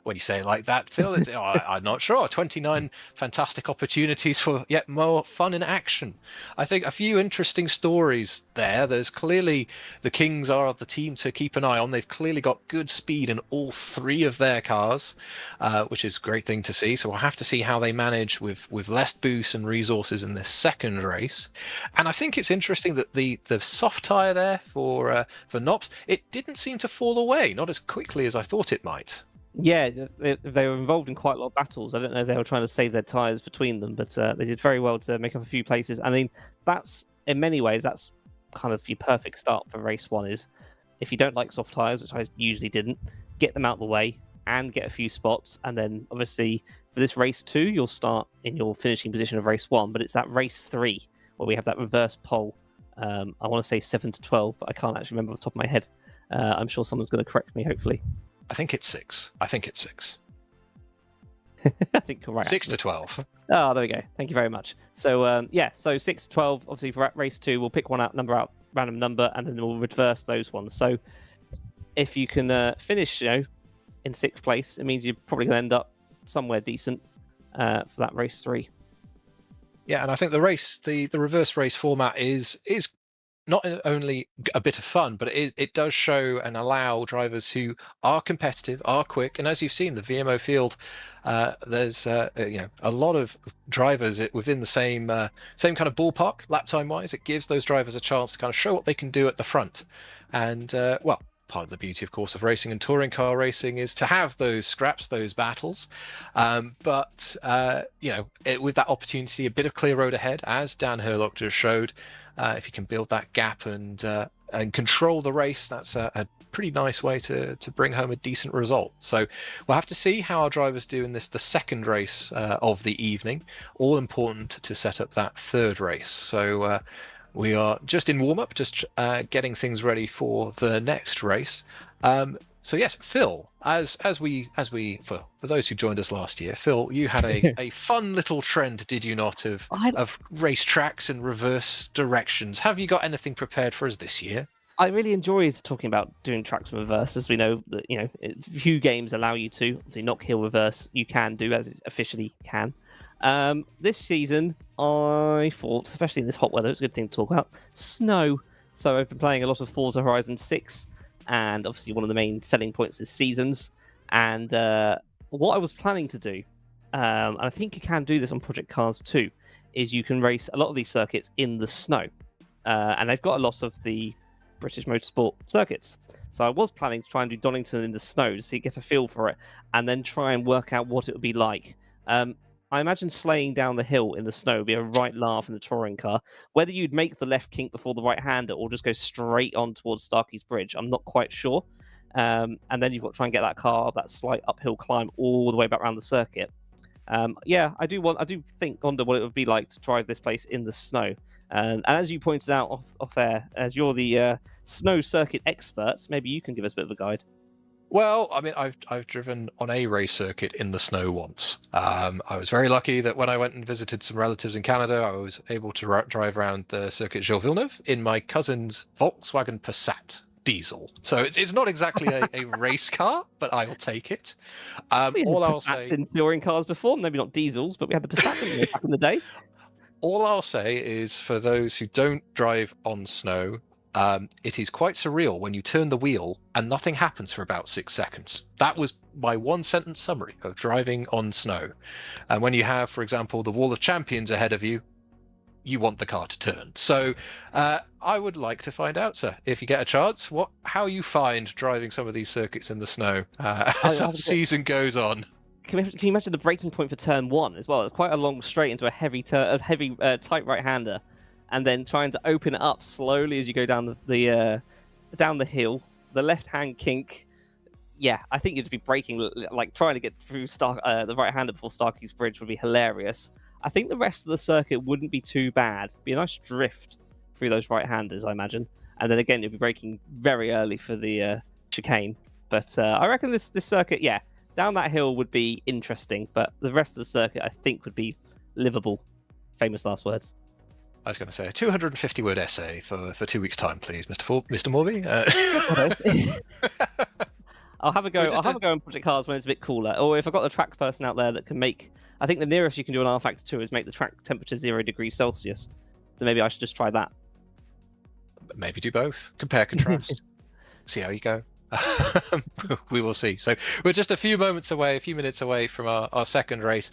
When you say it like that, Phil, I'm not sure. 29 fantastic opportunities for yet more fun and action. I think a few interesting stories there. There's clearly the Kings are the team to keep an eye on. They've clearly got good speed in all 3 of their cars, which is a great thing to see. So we'll have to see how they manage with less boost and resources in this second race. And I think it's interesting that the soft tyre there for Knops, it didn't seem to fall away, not as quickly as I thought it might. Yeah, they were involved in quite a lot of battles. I don't know if they were trying to save their tyres between them, but they did very well to make up a few places. I mean, that's, in many ways, that's kind of your perfect start for race 1 is, if you don't like soft tyres, which I usually didn't, get them out of the way and get a few spots. And then, obviously, for this race 2, you'll start in your finishing position of race 1, but it's that race 3 where we have that reverse pole. I want to say 7 to 12, but I can't actually remember off the top of my head. I'm sure someone's going to correct me, hopefully. I think it's 6. I think you're right. 6 to 12. Oh, there we go. Thank you very much. So, so 6 to 12, obviously for race 2, we'll pick random number, and then we'll reverse those ones. So if you can finish, in 6th place, it means you're probably going to end up somewhere decent for that race 3. Yeah, and I think the reverse race format is not only a bit of fun, but it does show and allow drivers who are competitive, are quick, and as you've seen, the VMO field, there's a lot of drivers within the same kind of ballpark, lap time wise. It gives those drivers a chance to kind of show what they can do at the front, and well. Part of the beauty, of course, of racing and touring car racing is to have those scraps, those battles. But with that opportunity, a bit of clear road ahead, as Dan Herlock just showed. If you can build that gap and control the race, that's a pretty nice way to bring home a decent result. So we'll have to see how our drivers do in the second race of the evening. All important to set up that third race. So we are just in warm-up, just getting things ready for the next race. So yes, Phil, as we for those who joined us last year, Phil, you had a fun little trend, did you not, of race tracks and reverse directions? Have you got anything prepared for us this year? I really enjoyed talking about doing tracks in reverse, as we know that few games allow you to. Obviously, not hill reverse you can do, as it officially can. This season, I thought, especially in this hot weather, it's a good thing to talk about snow. So I've been playing a lot of Forza Horizon 6, and obviously one of the main selling points this season's. And what I was planning to do, and I think you can do this on Project Cars too, is you can race a lot of these circuits in the snow. And they've got a lot of the British motorsport circuits. So I was planning to try and do Donington in the snow to get a feel for it, and then try and work out what it would be like. I imagine slaying down the hill in the snow would be a right laugh in the touring car. Whether you'd make the left kink before the right-hander or just go straight on towards Starkey's Bridge, I'm not quite sure. And then you've got to try and get that car, that slight uphill climb all the way back around the circuit. I do wonder what it would be like to drive this place in the snow. And as you pointed out off there, as you're the snow circuit expert, maybe you can give us a bit of a guide. Well, I mean, I've driven on a race circuit in the snow once. I was very lucky that when I went and visited some relatives in Canada, I was able to drive around the circuit Gilles Villeneuve in my cousin's Volkswagen Passat diesel. So it's not exactly a race car, but I'll take it. All I'll say in touring cars before, maybe not diesels, but we had the Passat back in the day. All I'll say is, for those who don't drive on snow, it is quite surreal when you turn the wheel and nothing happens for about 6 seconds. That was my one-sentence summary of driving on snow. And when you have, for example, the Wall of Champions ahead of you, you want the car to turn. So I would like to find out, sir, if you get a chance, how you find driving some of these circuits in the snow as the season goes on. Can you imagine the braking point for turn 1 as well? It's quite a long straight into a heavy tight right-hander, and then trying to open it up slowly as you go down the hill. The left-hand kink, yeah, I think you'd be braking, like trying to get through the right-hander before Starkey's Bridge would be hilarious. I think the rest of the circuit wouldn't be too bad. It'd be a nice drift through those right-handers, I imagine. And then again, you'll be braking very early for the chicane. But I reckon this circuit, yeah, down that hill would be interesting, but the rest of the circuit, I think, would be livable. Famous last words. I was going to say a 250-word essay for 2 weeks' time, please, Mr. Morby. I'll have a go. I'll have a go on Project Cars when it's a bit cooler, or if I've got a track person out there that can make. I think the nearest you can do an R Factor 2 is make the track temperature 0 degrees Celsius. So maybe I should just try that. Maybe do both. Compare, contrast. See how you go. We will see. So we're just a few minutes away from our second race.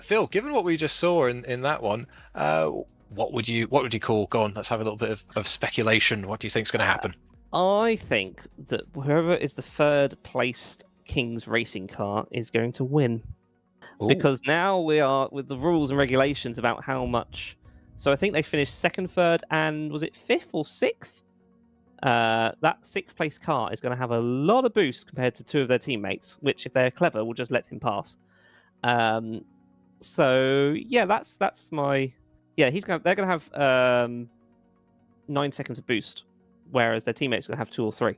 Phil, given what we just saw in that one, what would you call? Go on, let's have a little bit of speculation. What do you think is going to happen? I think that whoever is the third placed King's racing car is going to win. Ooh. Because now we are with the rules and regulations about how much. So I think they finished second, third, and was it fifth or sixth? That sixth place car is going to have a lot of boost compared to two of their teammates, which, if they're clever, will just let him pass. So yeah, that's my. Yeah, they're going to have 9 seconds of boost, whereas their teammates are going to have 2 or 3.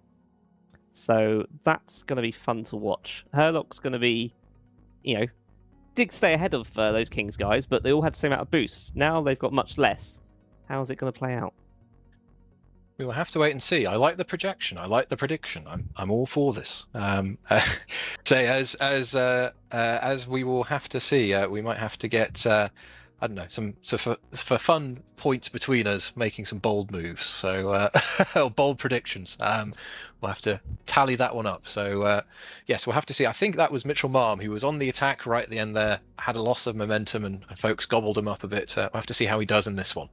So that's going to be fun to watch. Herlock's going to be, did stay ahead of those Kings guys, but they all had the same amount of boosts. Now they've got much less. How's it going to play out? We will have to wait and see. I like the projection. I like the prediction. I'm all for this. So as we will have to see, we might have to get I don't know, so for fun points between us, making some bold moves. So or bold predictions. We'll have to tally that one up. So yes, we'll have to see. I think that was Mitchell Marm who was on the attack right at the end there, had a loss of momentum, and folks gobbled him up a bit. We'll have to see how he does in this one.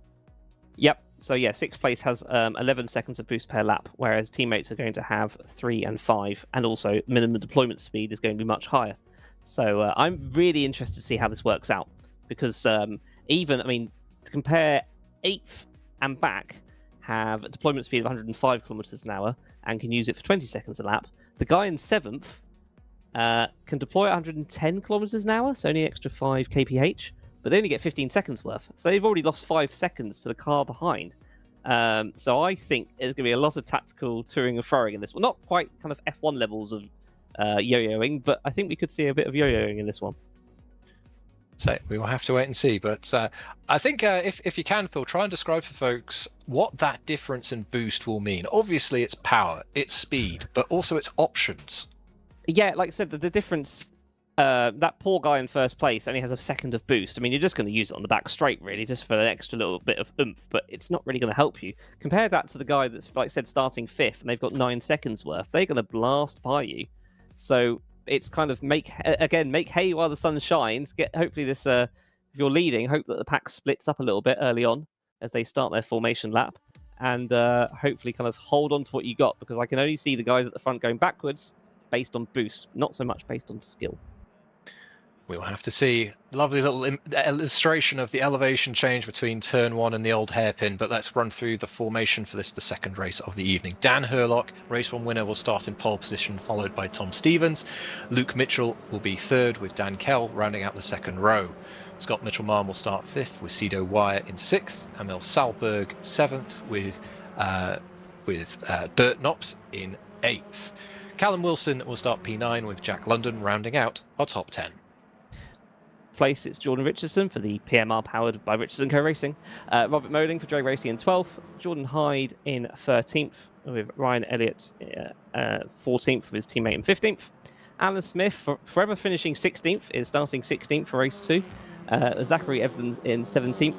Yep. So yeah, sixth place has 11 seconds of boost per lap, whereas teammates are going to have 3 and 5, and also minimum deployment speed is going to be much higher. So I'm really interested to see how this works out, because to compare 8th and back have a deployment speed of 105 kilometers an hour and can use it for 20 seconds a lap. The guy in 7th can deploy at 110 kilometers an hour, so only an extra 5 kph, but they only get 15 seconds worth. So they've already lost 5 seconds to the car behind. So I think there's going to be a lot of tactical touring and throwing in this. Well, not quite kind of F1 levels of yo-yoing, but I think we could see a bit of yo-yoing in this one. So we will have to wait and see. But I think if you can, Phil, try and describe for folks what that difference in boost will mean. Obviously, it's power, it's speed, but also it's options. Yeah, like I said, the difference, that poor guy in first place only has a second of boost. I mean, you're just going to use it on the back straight, really, just for an extra little bit of oomph, but it's not really going to help you. Compare that to the guy that's, like I said, starting 5th, and they've got 9 seconds worth. They're going to blast by you. So it's kind of make hay while the sun shines. Hopefully this, if you're leading, hope that the pack splits up a little bit early on as they start their formation lap, and hopefully kind of hold on to what you got, because I can only see the guys at the front going backwards based on boost, not so much based on skill. We'll have to see. Lovely little illustration of the elevation change between turn 1 and the old hairpin, but let's run through the formation for this, the second race of the evening. Dan Hurlock, race 1 winner, will start in pole position, followed by Tom Stevens. Luke Mitchell will be 3rd, with Dan Kell rounding out the second row. Scott Mitchell-Marm will start 5th, with Cedo Wire in 6th. Emil Salberg 7th, with Bert Knops in 8th. Callum Wilson will start P9, with Jack London rounding out our top 10. Place, it's Jordan Richardson for the PMR powered by Richardson Co-Racing. Robert Moling for Drag Racing in 12th. Jordan Hyde in 13th, with Ryan Elliott 14th with his teammate in 15th. Alan Smith, forever finishing 16th, is starting 16th for race 2. Zachary Evans in 17th.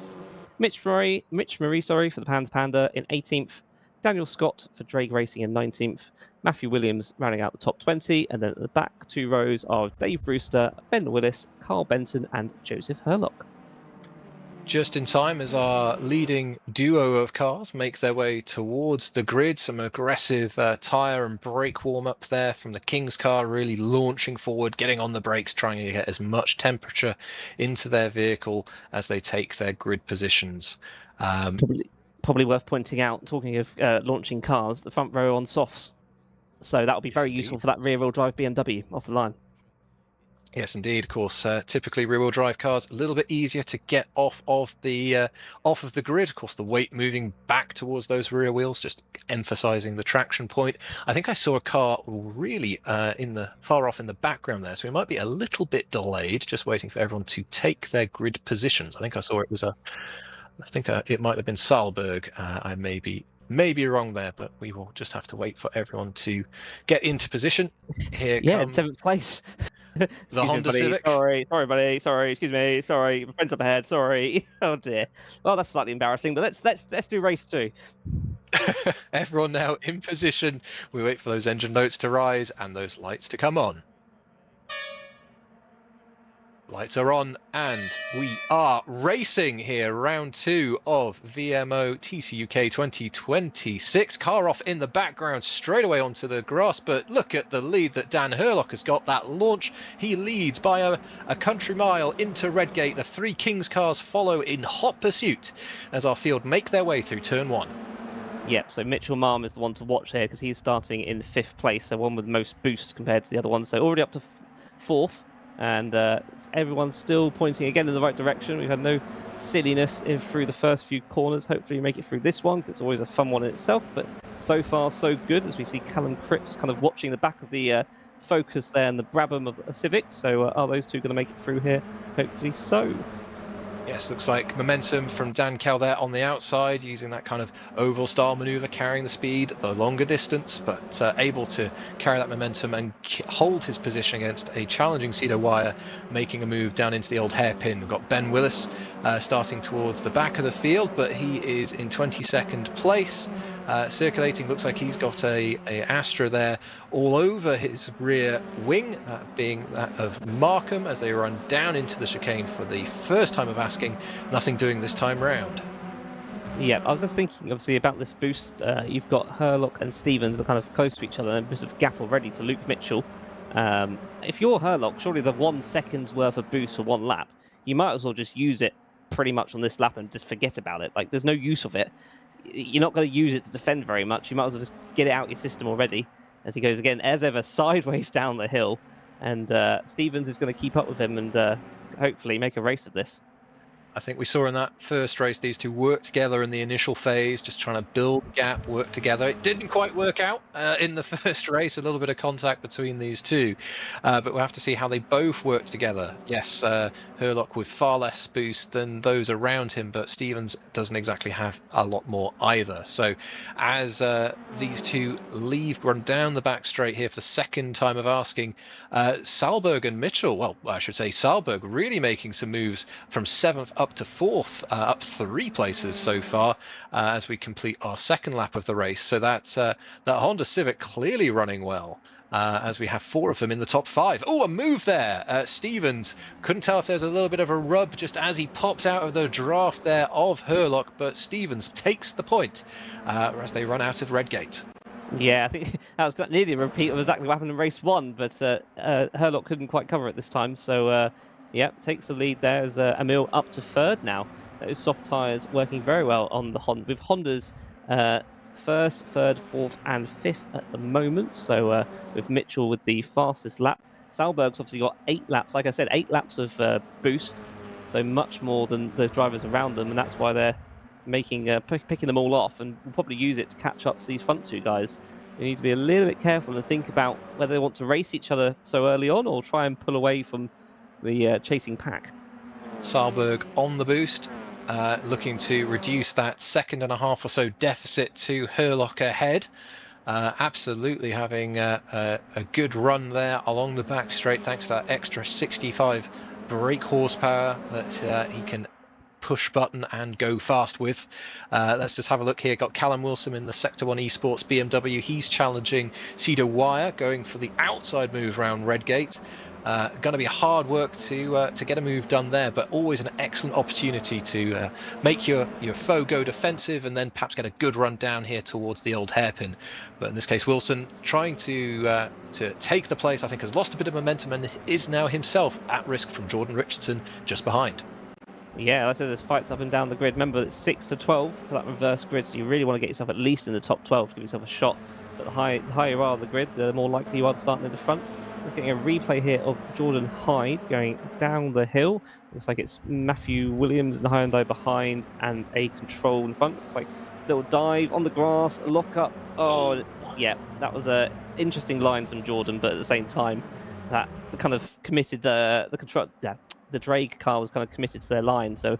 Mitch Murray, for the Pans Panda in 18th. Daniel Scott for Drake Racing in 19th. Matthew Williams rounding out the top 20, and then at the back 2 rows are Dave Brewster, Ben Willis, Carl Benton, and Joseph Hurlock. Just in time as our leading duo of cars make their way towards the grid. Some aggressive tyre and brake warm-up there from the King's car, really launching forward, getting on the brakes, trying to get as much temperature into their vehicle as they take their grid positions. Probably worth pointing out, talking of launching cars, the front row on softs. So that will be very useful for that rear-wheel drive BMW off the line. Yes, indeed. Of course, typically rear-wheel drive cars a little bit easier to get off of the grid. Of course, the weight moving back towards those rear wheels, just emphasising the traction point. I think I saw a car really far off in the background there, so we might be a little bit delayed, just waiting for everyone to take their grid positions. I think I saw it was it might have been Salberg. I may be wrong there, but we will just have to wait for everyone to get into position. Here comes in 7th place. the Honda Civic. Sorry, buddy. Sorry, excuse me. Sorry, my friend's up ahead. Sorry. Oh dear. Well, that's slightly embarrassing, but let's do race 2. Everyone now in position. We wait for those engine notes to rise and those lights to come on. Lights are on, and we are racing here. Round 2 of VMO TCUK 2026. Car off in the background, straight away onto the grass. But look at the lead that Dan Hurlock has got. That launch, he leads by a country mile into Redgate. The 3 Kings cars follow in hot pursuit as our field make their way through turn 1. Yep, so Mitchell Marm is the one to watch here because he's starting in 5th place, so one with the most boost compared to the other one. So already up to 4th. And everyone's still pointing again in the right direction. We've had no silliness through the first few corners. Hopefully we make it through this one, because it's always a fun one in itself. But so far, so good, as we see Callum Cripps kind of watching the back of the Focus there and the Brabham of a Civic. So are those two going to make it through here? Hopefully so. Yes, looks like momentum from Dan Kell there on the outside, using that kind of oval style maneuver, carrying the speed the longer distance, but able to carry that momentum and hold his position against a challenging Cedar Wire, making a move down into the old hairpin. We've got Ben Willis starting towards the back of the field, but he is in 22nd place. Circulating, looks like he's got a Astra there all over his rear wing, that being that of Markham, as they run down into the chicane for the first time of asking. Nothing doing this time round. Yeah, I was just thinking, obviously, about this boost. You've got Herlock and Stevens are kind of close to each other, and a bit of gap already to Luke Mitchell. If you're Herlock, surely the 1 second's worth of boost for one lap, you might as well just use it pretty much on this lap and just forget about it. Like, there's no use of it. You're not going to use it to defend very much. You might as well just get it out your system already, as he goes again, as ever, sideways down the hill. And Stevens is going to keep up with him and hopefully make a race of this. I think we saw in that first race these two work together in the initial phase, just trying to build the gap, work together. It didn't quite work out in the first race, a little bit of contact between these two, but we'll have to see how they both work together. Yes, Herlock with far less boost than those around him, but Stevens doesn't exactly have a lot more either. So as these two run down the back straight here for the second time of asking, Salberg and Mitchell, well, I should say Salberg really making some moves from 7th up to 4th, up 3 places so far as we complete our second lap of the race. So that's that Honda Civic clearly running well. As we have 4 of them in the top 5. Oh, a move there. Stevens couldn't tell if there's a little bit of a rub just as he pops out of the draft there of Herlock, but Stevens takes the point as they run out of Redgate. Yeah, I think that was nearly a repeat of exactly what happened in race 1, but Herlock couldn't quite cover it this time. So, yeah, takes the lead there as Emil up to 3rd now. Those soft tyres working very well on the Honda, with Honda's 1st, 3rd, 4th, and 5th at the moment. So, with Mitchell with the fastest lap. Salberg's obviously got 8 laps. Like I said, 8 laps of boost, so much more than the drivers around them, and that's why they're making picking them all off, and we'll probably use it to catch up to these front 2 guys. We need to be a little bit careful and think about whether they want to race each other so early on or try and pull away from the chasing pack. Salberg on the boost, looking to reduce that 2.5 or so deficit to Herlock ahead. Absolutely having a good run there along the back straight, thanks to that extra 65 brake horsepower that he can push button and go fast with. Let's just have a look here. Got Callum Wilson in the Sector 1 Esports BMW. He's challenging Cedar Wire, going for the outside move around Redgate. Going to be hard work to get a move done there, but always an excellent opportunity to make your foe go defensive and then perhaps get a good run down here towards the old hairpin. But in this case, Wilson trying to take the place, I think has lost a bit of momentum and is now himself at risk from Jordan Richardson just behind. Yeah, I said there's fights up and down the grid. Remember, it's 6 to 12 for that reverse grid, so you really want to get yourself at least in the top 12 to give yourself a shot. But the higher you are on the grid, the more likely you are to start in the front. Just getting a replay here of Jordan Hyde going down the hill. Looks like it's Matthew Williams in the Hyundai behind and a control in front. Looks like a little dive on the grass, a lock up. Oh, yeah, that was an interesting line from Jordan, but at the same time, that kind of committed the control. Yeah, the drag car was kind of committed to their line, so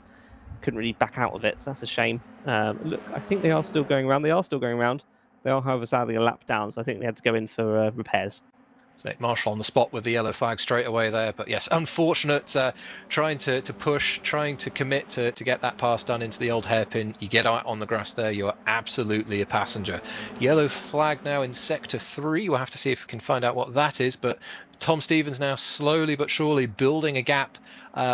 couldn't really back out of it. So that's a shame. Look, I think they are still going around. They are still going around. They are, however, sadly a lap down, so I think they had to go in for repairs. Marshall on the spot with the yellow flag straight away there, but yes, unfortunate. Trying to push, trying to commit to get that pass done into the old hairpin. You get out on the grass there, you are absolutely a passenger. Yellow flag now in Sector 3. We'll have to see if we can find out what that is, but Tom Stevens now slowly but surely building a gap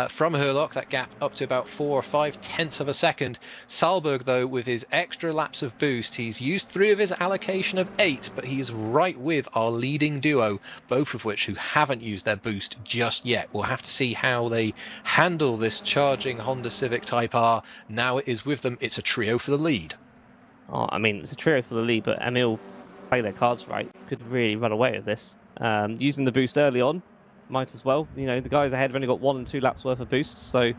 from Herlock, that gap up to about 4 or 5 tenths of a second. Salberg, though, with his extra laps of boost, he's used 3 of his allocation of 8, but he is right with our leading duo, both of which who haven't used their boost just yet. We'll have to see how they handle this charging Honda Civic Type R. Now it is with them. It's a trio for the lead. Oh, I mean, it's a trio for the lead, but Emil play their cards right, could really run away with this. Using the boost early on, might as well. You know, the guys ahead have only got 1 and 2 laps worth of boost, so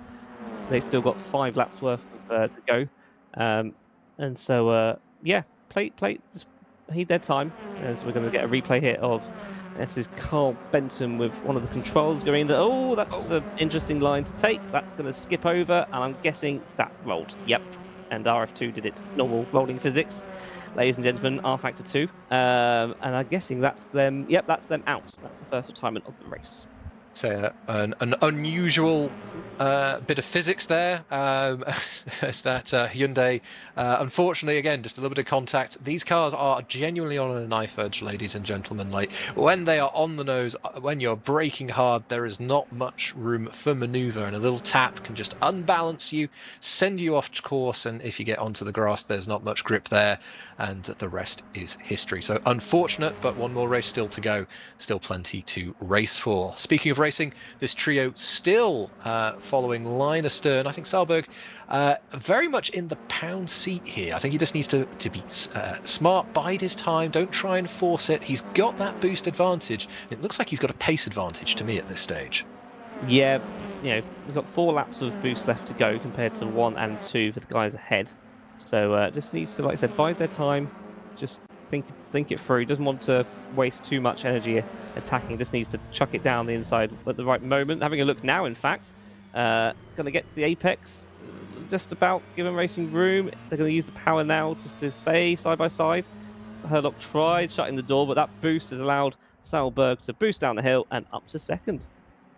they've still got 5 laps worth to go. And so, yeah, play, just heed their time, as we're going to get a replay here of This is Carl Benton with one of the controls going there. Oh, that's an interesting line to take. That's going to skip over, and I'm guessing that rolled. Yep. And RF2 did its normal rolling physics. Ladies and gentlemen, R Factor 2. And I'm guessing that's them. Yep, that's them out. That's the first retirement of the race. So an unusual bit of physics there as that Hyundai, unfortunately, again, just a little bit of contact. These cars are genuinely on a knife edge, ladies and gentlemen. Like, when they are on the nose, when you're braking hard, there is not much room for maneuver, and a little tap can just unbalance you, send you off course, and if you get onto the grass, there's not much grip there, and the rest is history. So unfortunate, but one more race still to go. Still plenty to race for. Speaking of racing, this trio still following line astern. I think Salberg very much in the pound seat here. I think he just needs to be smart, bide his time, don't try and force it. He's got that boost advantage. It looks like he's got a pace advantage to me at this stage. Yeah, we've got 4 laps of boost left to go compared to 1 and 2 for the guys ahead. So just needs to, like I said, bide their time, just think it through. Doesn't want to waste too much energy attacking. Just needs to chuck it down the inside at the right moment. Having a look now, in fact, going to get to the apex. Just about giving racing room. They're going to use the power now just to stay side by side. So Herlock tried shutting the door, but that boost has allowed Salberg to boost down the hill and up to second.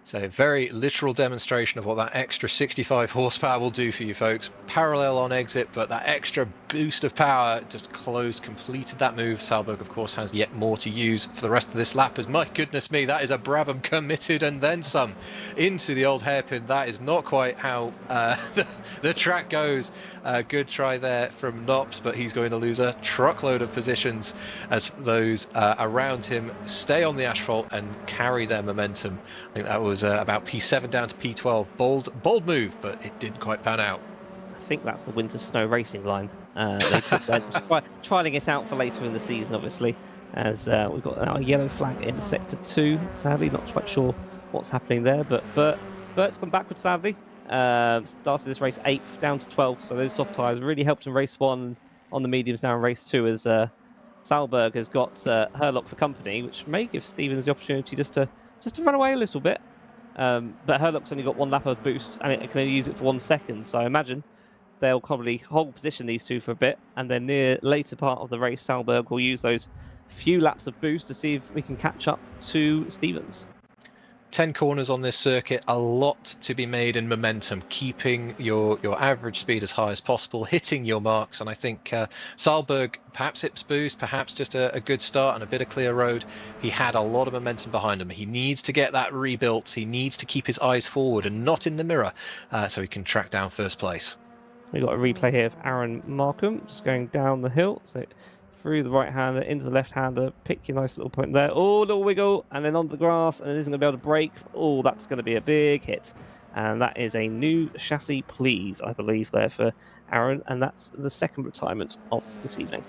So a very literal demonstration of what that extra 65 horsepower will do for you folks. Parallel on exit, but that extra boost of power just completed that move. Salberg, of course, has yet more to use for the rest of this lap, as my goodness me, that is a Brabham committed and then some into the old hairpin. That is not quite how the track goes. Good try there from Nops, but he's going to lose a truckload of positions as those around him stay on the asphalt and carry their momentum. I think that was about P7 down to P12. Bold move, but it didn't quite pan out. I think that's the winter snow racing line. They took trialing it out for later in the season, obviously, as we've got our yellow flag in sector 2. Sadly, not quite sure what's happening there, but Bert's gone backwards, sadly. Started this race 8th down to 12th, so those soft tyres really helped in race 1 on the mediums now in race 2, as Salberg has got Herlock for company, which may give Stevens the opportunity just to run away a little bit. But Herlock's only got 1 lap of boost, and it can only use it for 1 second. So I imagine they'll probably hold position, these two, for a bit, and then near later part of the race, Salberg will use those few laps of boost to see if we can catch up to Stevens. 10 corners on this circuit, a lot to be made in momentum, keeping your average speed as high as possible, hitting your marks, and I think Salberg perhaps hips boost, perhaps just a good start and a bit of clear road. He had a lot of momentum behind him. He needs to get that rebuilt. He needs to keep his eyes forward and not in the mirror, so he can track down first place. We've got a replay here of Aaron Markham just going down the hill. So through the right-hander, into the left-hander, pick your nice little point there. Oh, little wiggle, and then onto the grass, and it isn't going to be able to brake. Oh, that's going to be a big hit. And that is a new chassis, please, I believe, there for Aaron, and that's the second retirement of this evening.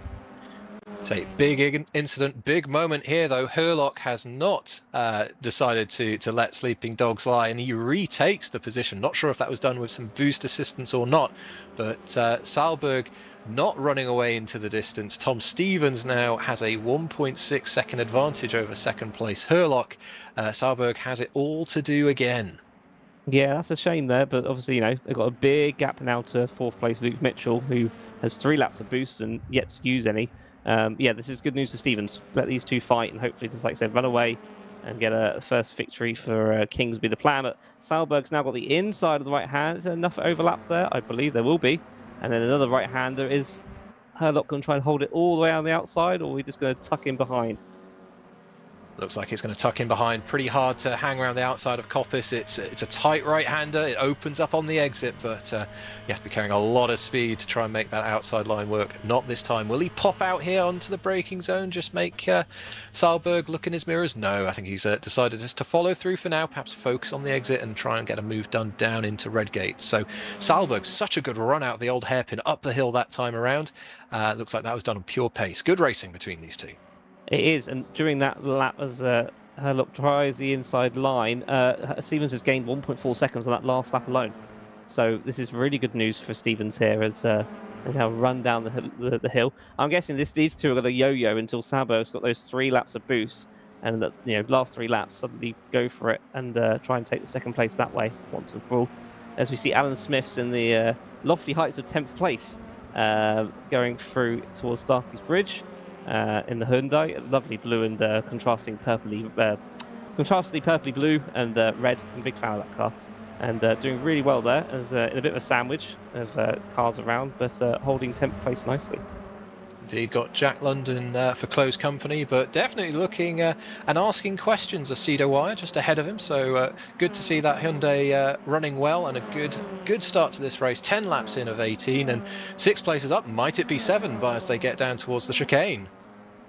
So big incident, big moment here, though. Herlock has not decided to let sleeping dogs lie, and he retakes the position. Not sure if that was done with some boost assistance or not, but Salberg not running away into the distance. Tom Stevens now has a 1.6 second advantage over second place Herlock. Salberg has it all to do again. Yeah, that's a shame there, but obviously, they've got a big gap now to 4th place Luke Mitchell, who has 3 laps of boost and yet to use any. Yeah, this is good news for Stevens. Let these two fight and hopefully, just like I said, run away and get a first victory for Kings be the plan. But Salberg's now got the inside of the right hand. Is there enough overlap there? I believe there will be. And then another right-hander. Is Herlock going to try and hold it all the way on the outside, or are we just going to tuck in behind? Looks like it's going to tuck in behind. Pretty hard to hang around the outside of Coppice. It's a tight right-hander. It opens up on the exit, but you have to be carrying a lot of speed to try and make that outside line work. Not this time. Will he pop out here onto the braking zone? Just make Salberg look in his mirrors? No, I think he's decided just to follow through for now. Perhaps focus on the exit and try and get a move done down into Redgate. So Salberg, such a good run out the old hairpin up the hill that time around. Looks like that was done on pure pace. Good racing between these two. It is, and during that lap, as Herlock tries the inside line, Stevens has gained 1.4 seconds on that last lap alone. So this is really good news for Stevens here as they now run down the hill. I'm guessing these two are going to yo-yo until Salberg's got those 3 laps of boost, and that last 3 laps suddenly go for it and try and take the second place that way once and for all. As we see Alan Smith's in the lofty heights of 10th place, going through towards Starkey's Bridge in the Hyundai, lovely blue and contrastingly purpley blue and red. I'm a big fan of that car, and doing really well there as in a bit of a sandwich of cars around, but holding 10th place nicely. Indeed, got Jack London for close company, but definitely looking and asking questions of Cedo Wire just ahead of him. So good to see that Hyundai running well, and a good start to this race. 10 laps in of 18, and 6 places up. Might it be 7 by as they get down towards the chicane?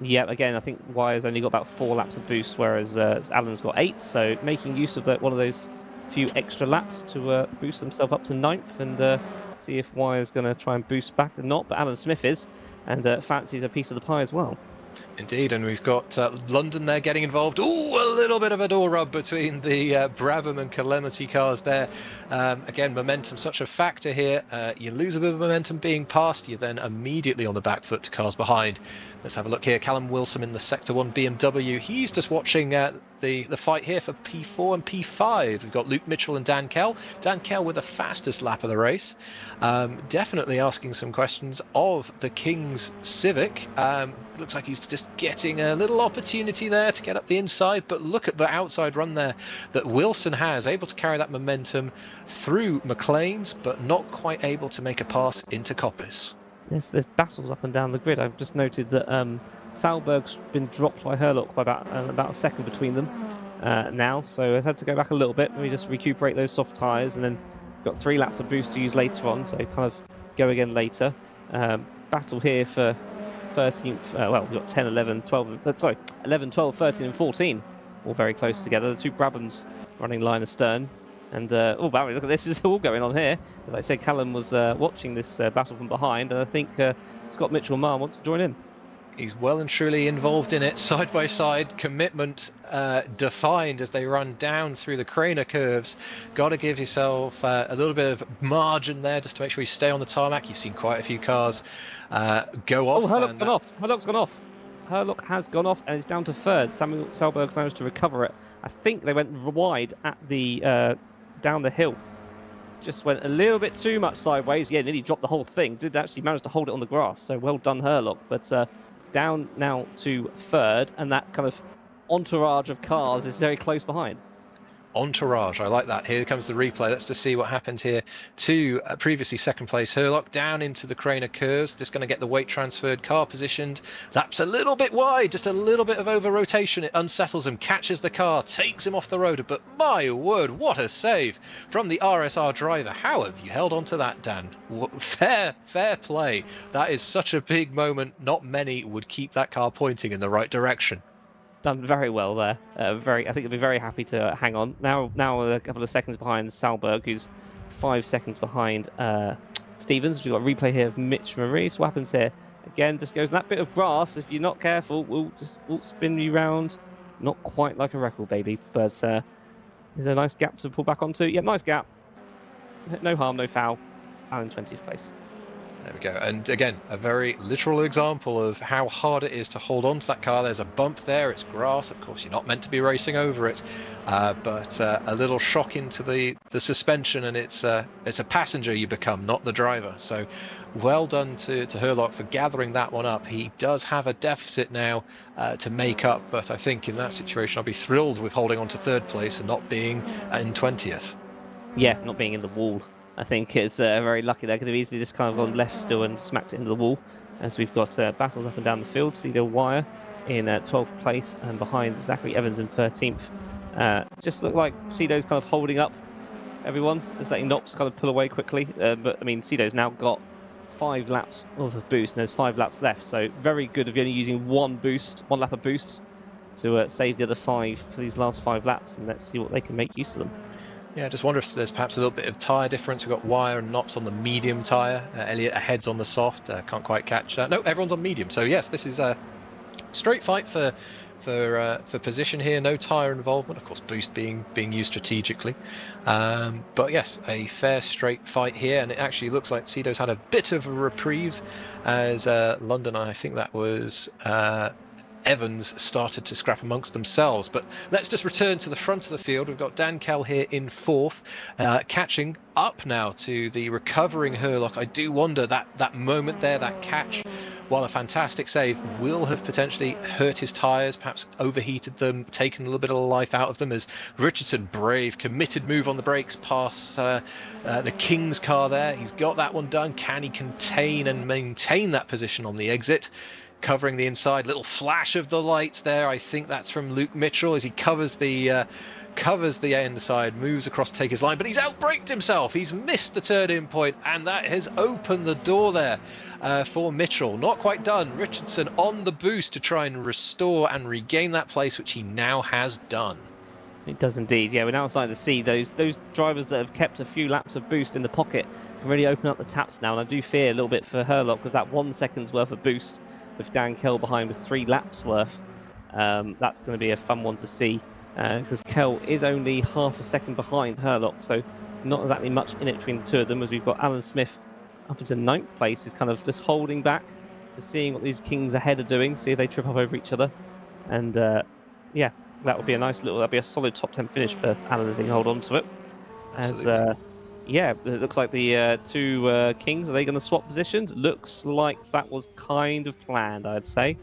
Yeah, again, I think Wire's only got about 4 laps of boost, whereas Alan's got 8. So making use of one of those few extra laps to boost themselves up to 9th, and see if Wire's going to try and boost back or not. But Alan Smith is, and fancies a piece of the pie as well. Indeed, and we've got London there getting involved. Ooh, a little bit of a door rub between the Brabham and Calamity cars there. Again, momentum such a factor here. You lose a bit of momentum being passed, you're then immediately on the back foot to cars behind. Let's have a look here. Callum Wilson in the Sector 1 BMW. He's just watching the fight here for P4 and P5. We've got Luke Mitchell and Dan Kell. Dan Kell with the fastest lap of the race. Definitely asking some questions of the King's Civic. Looks like he's just getting a little opportunity there to get up the inside, but look at the outside run there that Wilson has, able to carry that momentum through McLean's, but not quite able to make a pass into Coppice. There's battles up and down the grid. I've just noted that Salberg's been dropped by Herlock by about a second between them now, so I've had to go back a little bit. Let me just recuperate those soft tyres, and then got 3 laps of boost to use later on, so kind of go again later. Battle here for 13th, well, we've got 10, 11, 12, 11, 12, 13 and 14, all very close together. The 2 Brabhams running line astern. And, oh, Barry, look at this, is all going on here. As I said, Callum was watching this battle from behind, and I think Scott Mitchell-Marr wants to join in. He's well and truly involved in it, side by side, commitment defined as they run down through the Craner curves. Got to give yourself a little bit of margin there just to make sure you stay on the tarmac. You've seen quite a few cars go off. Oh, Herlock's gone off. Herlock's gone off. Herlock has gone off, and it's down to 3rd. Samuel Salberg managed to recover it. I think they went wide at the down the hill. Just went a little bit too much sideways. Yeah, nearly dropped the whole thing. Did actually manage to hold it on the grass. So well done, Herlock. But down now to 3rd, and that kind of entourage of cars is very close behind. Entourage, I like that. Here comes the replay. Let's just see what happened here to previously 2nd place Herlock down into the Craner curves. Just going to get the weight transferred, car positioned. That's a little bit wide, just a little bit of over rotation. It unsettles him, catches the car, takes him off the road. But my word, what a save from the RSR driver. How have you held on to that, Dan? Fair play. That is such a big moment. Not many would keep that car pointing in the right direction. Done very well there. I think they'll be very happy to hang on. Now a couple of seconds behind Salberg, who's 5 seconds behind Stevens. We've got a replay here of Mitch Maurice. What happens here? Again, just goes that bit of grass. If you're not careful, we'll spin you round. Not quite like a record, baby, but there's a nice gap to pull back onto. Yeah, nice gap. No harm, no foul. And in 20th place. There we go. And again, a very literal example of how hard it is to hold on to that car. There's a bump there. It's grass. Of course, you're not meant to be racing over it. But a little shock into the suspension, and it's a passenger you become, not the driver. So well done to Herlock for gathering that one up. He does have a deficit now to make up. But I think in that situation, I'll be thrilled with holding on to 3rd place and not being in 20th. Yeah, not being in the wall. I think it's very lucky there. Could have easily just kind of gone left still and smacked it into the wall. As we've got battles up and down the field. Cedo Wire in 12th place and behind Zachary Evans in 13th. Just look like Cedo's kind of holding up everyone, just letting Knops kind of pull away quickly. But I mean, Cedo's now got 5 laps of boost, and there's 5 laps left. So very good if you're only using one lap of boost to save the other 5 for these last 5 laps. And let's see what they can make use of them. Yeah, I just wonder if there's perhaps a little bit of tyre difference. We've got Wire and Knops on the medium tyre. Elliott ahead's on the soft. Can't quite catch that. No, everyone's on medium. So yes, this is a straight fight for position here. No tyre involvement. Of course, boost being used strategically. But yes, a fair straight fight here. And it actually looks like Cedo's had a bit of a reprieve as London, I think that was Evans started to scrap amongst themselves. But let's just return to the front of the field. We've got Dan Kell here in fourth, catching up now to the recovering Herlock. I do wonder that moment there, that catch, while a fantastic save, will have potentially hurt his tyres, perhaps overheated them, taken a little bit of life out of them, as Richardson, brave, committed move on the brakes past the King's car there. He's got that one done. Can he contain and maintain that position on the exit? Covering the inside, little flash of the lights there. I think that's from Luke Mitchell as he covers the inside, moves across to take his line, but he's outbraked himself. He's missed the turn-in point, and that has opened the door there for Mitchell. Not quite done. Richardson on the boost to try and restore and regain that place, which he now has done. It does indeed. Yeah, we're now starting to see those drivers that have kept a few laps of boost in the pocket can really open up the taps now, and I do fear a little bit for Herlock with that 1 second's worth of boost, with Dan Kell behind with 3 laps worth. That's going to be a fun one to see, because Kell is only half a second behind Herlock, so not exactly much in it between the two of them, as we've got Alan Smith up into 9th place, is kind of just holding back, just seeing what these Kings ahead are doing, see if they trip up over each other. And yeah, that would be a nice little, that'd be a solid top 10 finish for Alan if he can hold on to it. Absolutely. As yeah, it looks like the two Kings, are they going to swap positions? Looks like that was kind of planned, I'd say.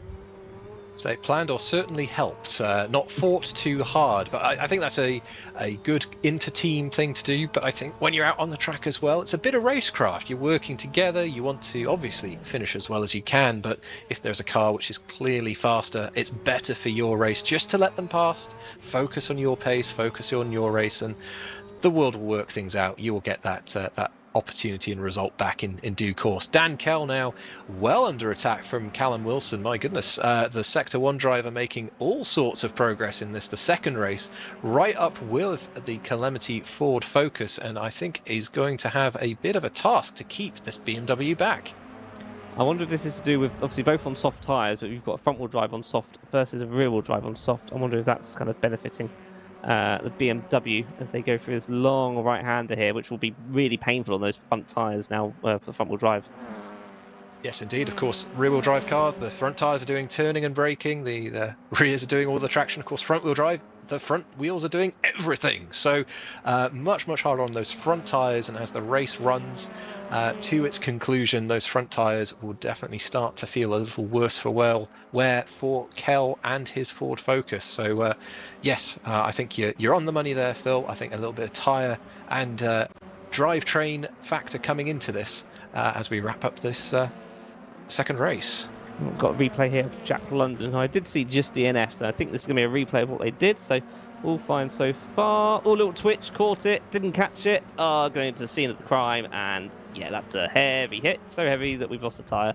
So planned or certainly helped, not fought too hard, but I think that's a good inter-team thing to do. But I think when you're out on the track as well, it's a bit of racecraft. You're working together, you want to obviously finish as well as you can, but if there's a car which is clearly faster, it's better for your race just to let them past, focus on your pace, focus on your race, and the world will work things out. You will get that opportunity and result back in due course. Dan Kell now well under attack from Callum Wilson. My goodness, the Sector 1 driver making all sorts of progress in this, the second race, right up with the Calamity Ford Focus, and I think is going to have a bit of a task to keep this BMW back. I wonder if this is to do with, obviously both on soft tyres, but you've got a front wheel drive on soft versus a rear wheel drive on soft. I wonder if that's kind of benefiting the BMW as they go through this long right-hander here, which will be really painful on those front tyres now for front-wheel drive. Yes, indeed. Of course, rear-wheel drive cars, the front tyres are doing turning and braking, the rears are doing all the traction. Of course, front-wheel drive, the front wheels are doing everything. So much harder on those front tyres, and as the race runs to its conclusion, those front tyres will definitely start to feel a little worse for wear for Kell and his Ford Focus. So yes, I think you're on the money there, Phil. I think a little bit of tyre and drivetrain factor coming into this as we wrap up this second race. We've got a replay here of Jack London. I did see just DNF, so I think this is going to be a replay of what they did. So all fine so far. Oh, little twitch, caught it, didn't catch it. Going into the scene of the crime, and yeah, that's a heavy hit. So heavy that we've lost a tyre,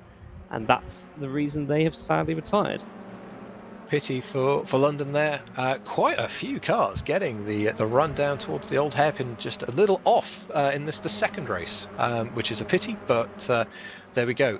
and that's the reason they have sadly retired. Pity for London there. Quite a few cars getting the run down towards the old hairpin, just a little off in the second race, which is a pity, but there we go.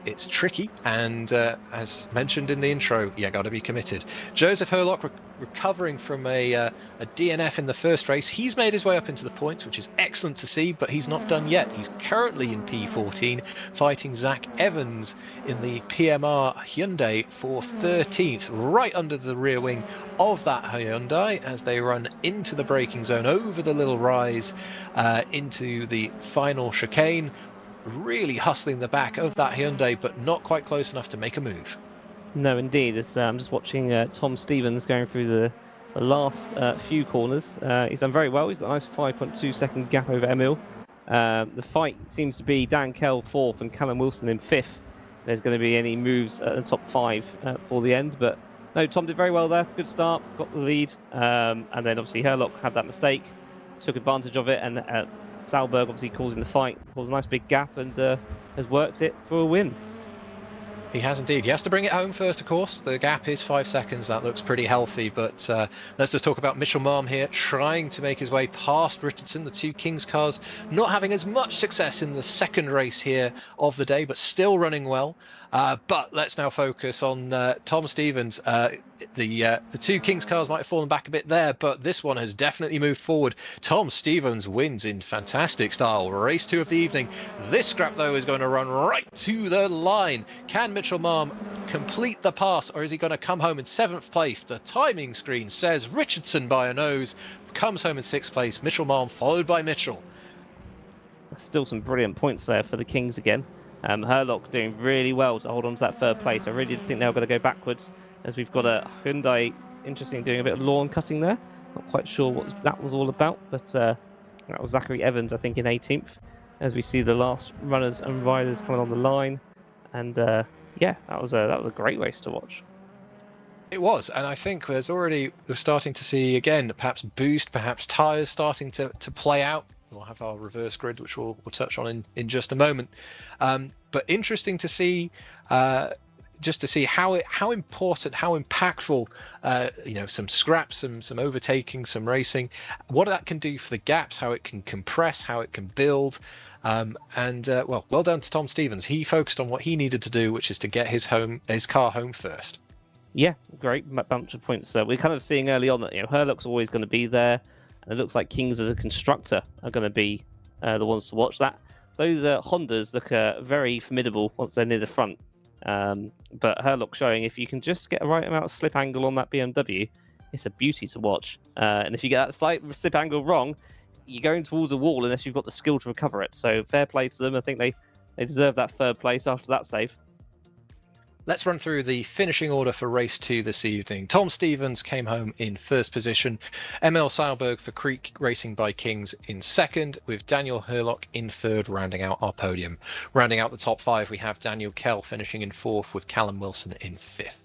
It's tricky, and as mentioned in the intro, you got to be committed. Joseph Herlock recovering from a DNF in the first race. He's made his way up into the points, which is excellent to see, but he's not done yet. He's currently in P14, fighting Zach Evans in the PMR Hyundai for 13th, right under the rear wing of that Hyundai as they run into the braking zone over the little rise into the final chicane. Really hustling the back of that Hyundai, but not quite close enough to make a move. No, indeed. I'm just watching Tom Stevens going through the last few corners. He's done very well. He's got a nice 5.2 second gap over Emil. The fight seems to be Dan Kell 4th and Callum Wilson in 5th. There's going to be any moves at the top 5 for the end, but no, Tom did very well there. Good start, got the lead, and then obviously Herlock had that mistake, took advantage of it, and Salberg obviously causing the fight, caused a nice big gap, and has worked it for a win. He has indeed. He has to bring it home first, of course. The gap is 5 seconds. That looks pretty healthy. But let's just talk about Mitchell Marm here, trying to make his way past Richardson. The two Kings cars not having as much success in the second race here of the day, but still running well. But let's now focus on Tom Stevens. the two Kings cars might have fallen back a bit there, but this one has definitely moved forward. Tom Stevens wins in fantastic style. Race 2 of the evening. This scrap, though, is going to run right to the line. Can Mitchell Malm complete the pass, or is he going to come home in 7th place? The timing screen says Richardson by a nose comes home in 6th place. Mitchell Malm followed by Mitchell. Still some brilliant points there for the Kings again. Herlock doing really well to hold on to that 3rd place. I really did think they were going to go backwards, as we've got a Hyundai, interesting, doing a bit of lawn cutting there. Not quite sure what that was all about, but that was Zachary Evans, I think, in 18th, as we see the last runners and riders coming on the line. And yeah, that was a great race to watch. It was, and I think we're starting to see again, perhaps boost, perhaps tyres starting to play out. We'll have our reverse grid, which we'll touch on in just a moment. But interesting to see, just to see how important, how impactful, some scraps, some overtaking, some racing, what that can do for the gaps, how it can compress, how it can build. Well done to Tom Stevens. He focused on what he needed to do, which is to get his car home first. Yeah, great bunch of points. We're kind of seeing early on that Herlock's always going to be there. And it looks like Kings as a constructor are going to be the ones to watch. Those Hondas look very formidable once they're near the front. But Herlock showing if you can just get a right amount of slip angle on that BMW, it's a beauty to watch. And if you get that slight slip angle wrong, you're going towards a wall unless you've got the skill to recover it. So fair play to them. I think they deserve that 3rd place after that save. Let's run through the finishing order for race 2 this evening. Tom Stevens came home in 1st position. ML Seilberg for Creek Racing by Kings in 2nd, with Daniel Herlock in 3rd, rounding out our podium. Rounding out the top 5, we have Daniel Kell finishing in 4th, with Callum Wilson in 5th.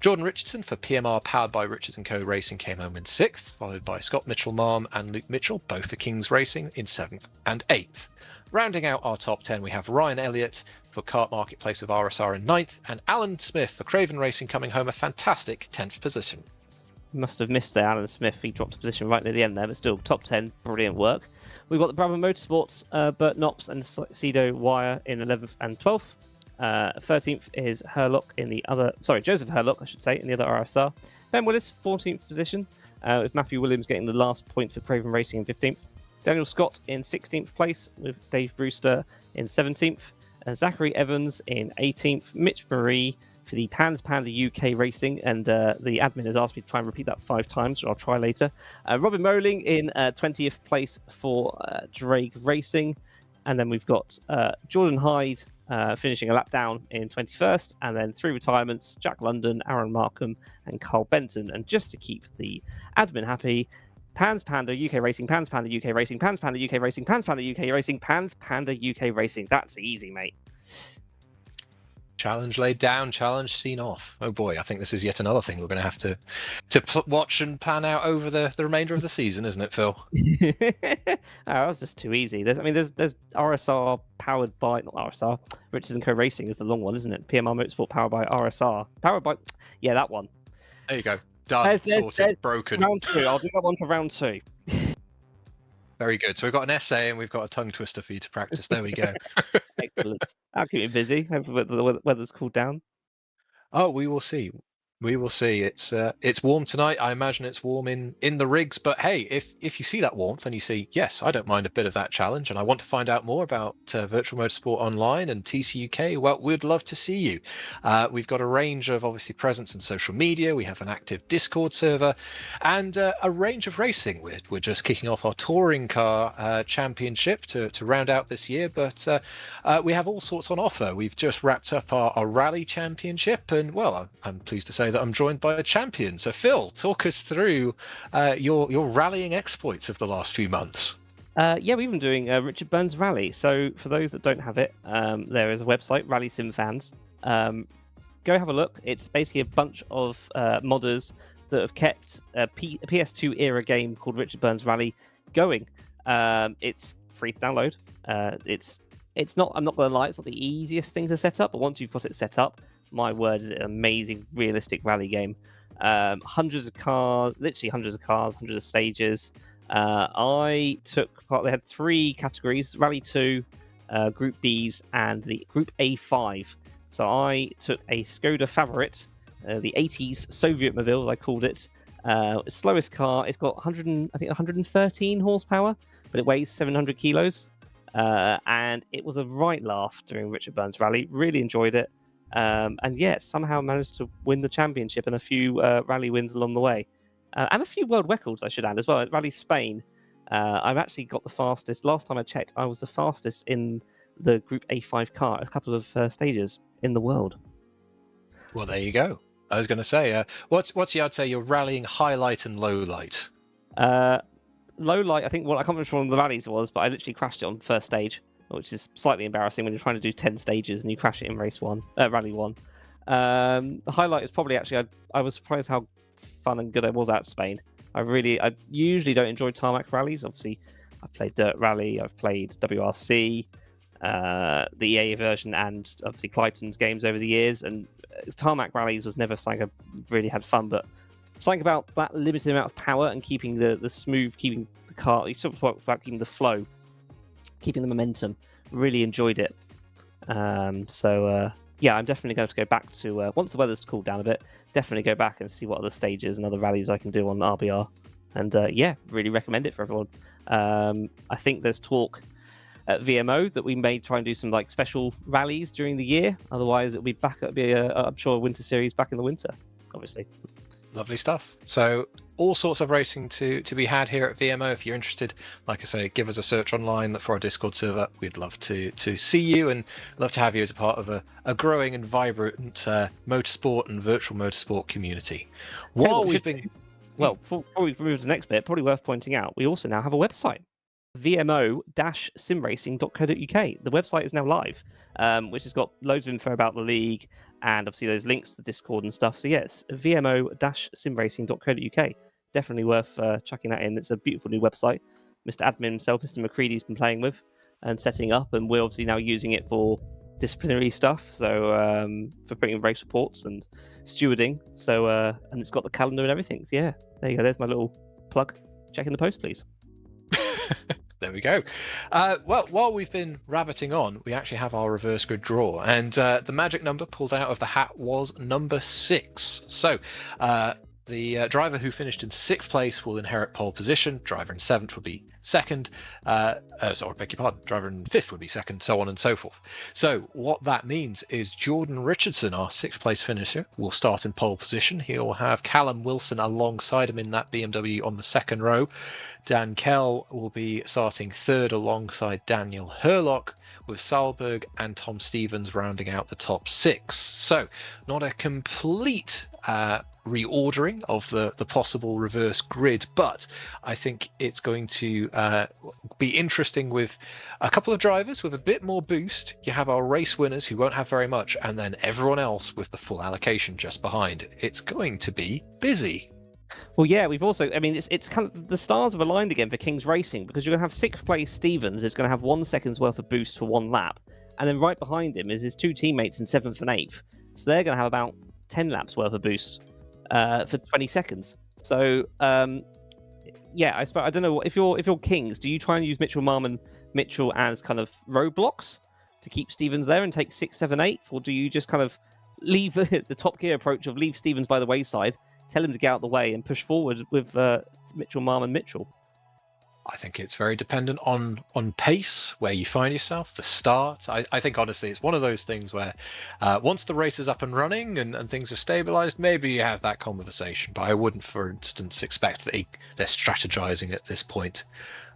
Jordan Richardson for PMR powered by Richards & Co Racing came home in 6th, followed by Scott Mitchell-Malm and Luke Mitchell, both for Kings Racing, in 7th and 8th. Rounding out our top 10, we have Ryan Elliott for Kart Marketplace with RSR in 9th, and Alan Smith for Craven Racing coming home a fantastic 10th position. Must have missed there, Alan Smith. He dropped a position right near the end there, but still top 10, brilliant work. We've got the Brabham Motorsports, Bert Knops and Cedo Wire in 11th and 12th. 13th is Joseph Herlock, I should say, in the other RSR. Ben Willis, 14th position, with Matthew Williams getting the last point for Craven Racing in 15th. Daniel Scott in 16th place, with Dave Brewster in 17th. Zachary Evans in 18th. Mitch Marie for the Panda UK Racing, and the admin has asked me to try and repeat that 5 times, so I'll try later. Robin Moling in 20th place for Drake Racing, and then we've got Jordan Hyde finishing a lap down in 21st, and then 3 retirements: Jack London, Aaron Markham, and Carl Benton. And just to keep the admin happy, Pans Panda UK Racing, Pans Panda UK Racing, Pans Panda UK Racing, Pans Panda UK Racing, Pans Panda UK Racing. That's easy, mate. Challenge laid down, challenge seen off. Oh boy, I think this is yet another thing we're going to have to watch and plan out over the remainder of the season, isn't it, Phil? That was just too easy. There's RSR powered by, not RSR, Richards & Co Racing is the long one, isn't it? PMR Motorsport powered by RSR. Powered by, yeah, that one. There you go. Done, sorted, broken. Round 2. I'll do that one for round 2. Very good. So we've got an essay and we've got a tongue twister for you to practice. There we go. Excellent. I'll keep you busy. Hopefully the weather's cooled down. Oh, we will see. We will see. It's warm tonight. I imagine it's warm in the rigs. But hey, if you see that warmth and you see, yes, I don't mind a bit of that challenge, and I want to find out more about Virtual Motorsport Online and TCUK, well, we'd love to see you. We've got a range of obviously presence in social media. We have an active Discord server, and a range of racing. We're just kicking off our touring car championship to round out this year, but we have all sorts on offer. We've just wrapped up our rally championship, and well, I'm pleased to say that I'm joined by a champion. So Phil, talk us through your rallying exploits of the last few months. Yeah, we've been doing Richard Burns Rally. So for those that don't have it, there is a website, Rally Sim Fans. Go have a look. It's basically a bunch of modders that have kept a PS2 era game called Richard Burns Rally going. It's free to download. It's not, I'm not going to lie, it's not the easiest thing to set up, but once you've got it set up, my word, is it an amazing, realistic rally game. Hundreds of cars, literally hundreds of cars, hundreds of stages. I took part, they had 3 categories, Rally 2, Group Bs, and the Group A5. So I took a Skoda Favorit the 80s Soviet mobile, as I called it. Slowest car. It's got 113 horsepower, but it weighs 700 kilos. And it was a right laugh during Richard Burns Rally. Really enjoyed it. And yeah, somehow managed to win the championship and a few rally wins along the way. And a few world records, I should add, as well. At Rally Spain, I've actually got the fastest. Last time I checked, I was the fastest in the Group A5 car, a couple of stages in the world. Well, there you go. I was going to say, what's I'd say your rallying highlight and low light? Low light, I think, well, I can't remember which one of the rallies it was, but I literally crashed it on first stage, which is slightly embarrassing when you're trying to do 10 stages and you crash it in rally one. The highlight is probably actually, I was surprised how fun and good I was at Spain. I usually don't enjoy tarmac rallies. Obviously, I've played Dirt Rally, I've played WRC, the EA version, and obviously Clayton's games over the years, and tarmac rallies was never something I really had fun, but something about that limited amount of power and keeping the smooth, keeping the car, you sort of talk about keeping the flow, keeping the momentum. Really enjoyed it. Yeah, I'm definitely going to go back to, once the weather's cooled down a bit, definitely go back and see what other stages and other rallies I can do on RBR. And yeah, really recommend it for everyone. I think there's talk at VMO that we may try and do some like special rallies during the year. Otherwise, it'll be back. It'll be I'm sure a winter series back in the winter, obviously. Lovely stuff. So all sorts of racing to be had here at VMO. If you're interested, like I say, give us a search online, look for our Discord server. We'd love to see you and love to have you as a part of a growing and vibrant motorsport and virtual motorsport community. While we've been... Well, before we move to the next bit, probably worth pointing out, we also now have a website, vmo-simracing.co.uk. The website is now live, which has got loads of info about the league and obviously those links to the Discord and stuff. So yes, vmo-simracing.co.uk. Definitely worth chucking that in. It's a beautiful new website. Mr. Admin himself, Mr. McCready's been playing with and setting up, and we're obviously now using it for disciplinary stuff, so for putting race reports and stewarding. So and it's got the calendar and everything. So yeah, there you go. There's my little plug. Check in the post, please. There we go. Well, while we've been rabbiting on, we actually have our reverse grid draw, and the magic number pulled out of the hat was number 6. So the driver who finished in 6th place will inherit pole position. Driver in 7th would be second. Beg your pardon. Driver in 5th would be second, so on and so forth. So what that means is Jordan Richardson, our 6th place finisher, will start in pole position. He'll have Callum Wilson alongside him in that BMW on the 2nd row. Dan Kell will be starting 3rd alongside Daniel Herlock, with Salberg and Tom Stevens rounding out the top 6. So not a complete reordering of the possible reverse grid, but I think it's going to be interesting with a couple of drivers with a bit more boost. You have our race winners who won't have very much, and then everyone else with the full allocation just behind. It's going to be busy. Well, yeah, we've also, I mean, it's kind of, the stars have aligned again for King's Racing, because you're going to have 6th place Stevens is going to have 1 second's worth of boost for 1 lap, and then right behind him is his 2 teammates in 7th and 8th, so they're going to have about 10 laps worth of boost for 20 seconds. So yeah, I don't know, if you're Kings, do you try and use Mitchell Marm and Mitchell as kind of roadblocks to keep Stevens there and take 6th, 7th, 8th, or do you just kind of leave the Top Gear approach of leave Stevens by the wayside, tell him to get out of the way and push forward with Mitchell, Marm and Mitchell? I think it's very dependent on pace, where you find yourself, the start. I think, honestly, it's one of those things where once the race is up and running and things are stabilized, maybe you have that conversation. But I wouldn't, for instance, expect that they're strategizing at this point.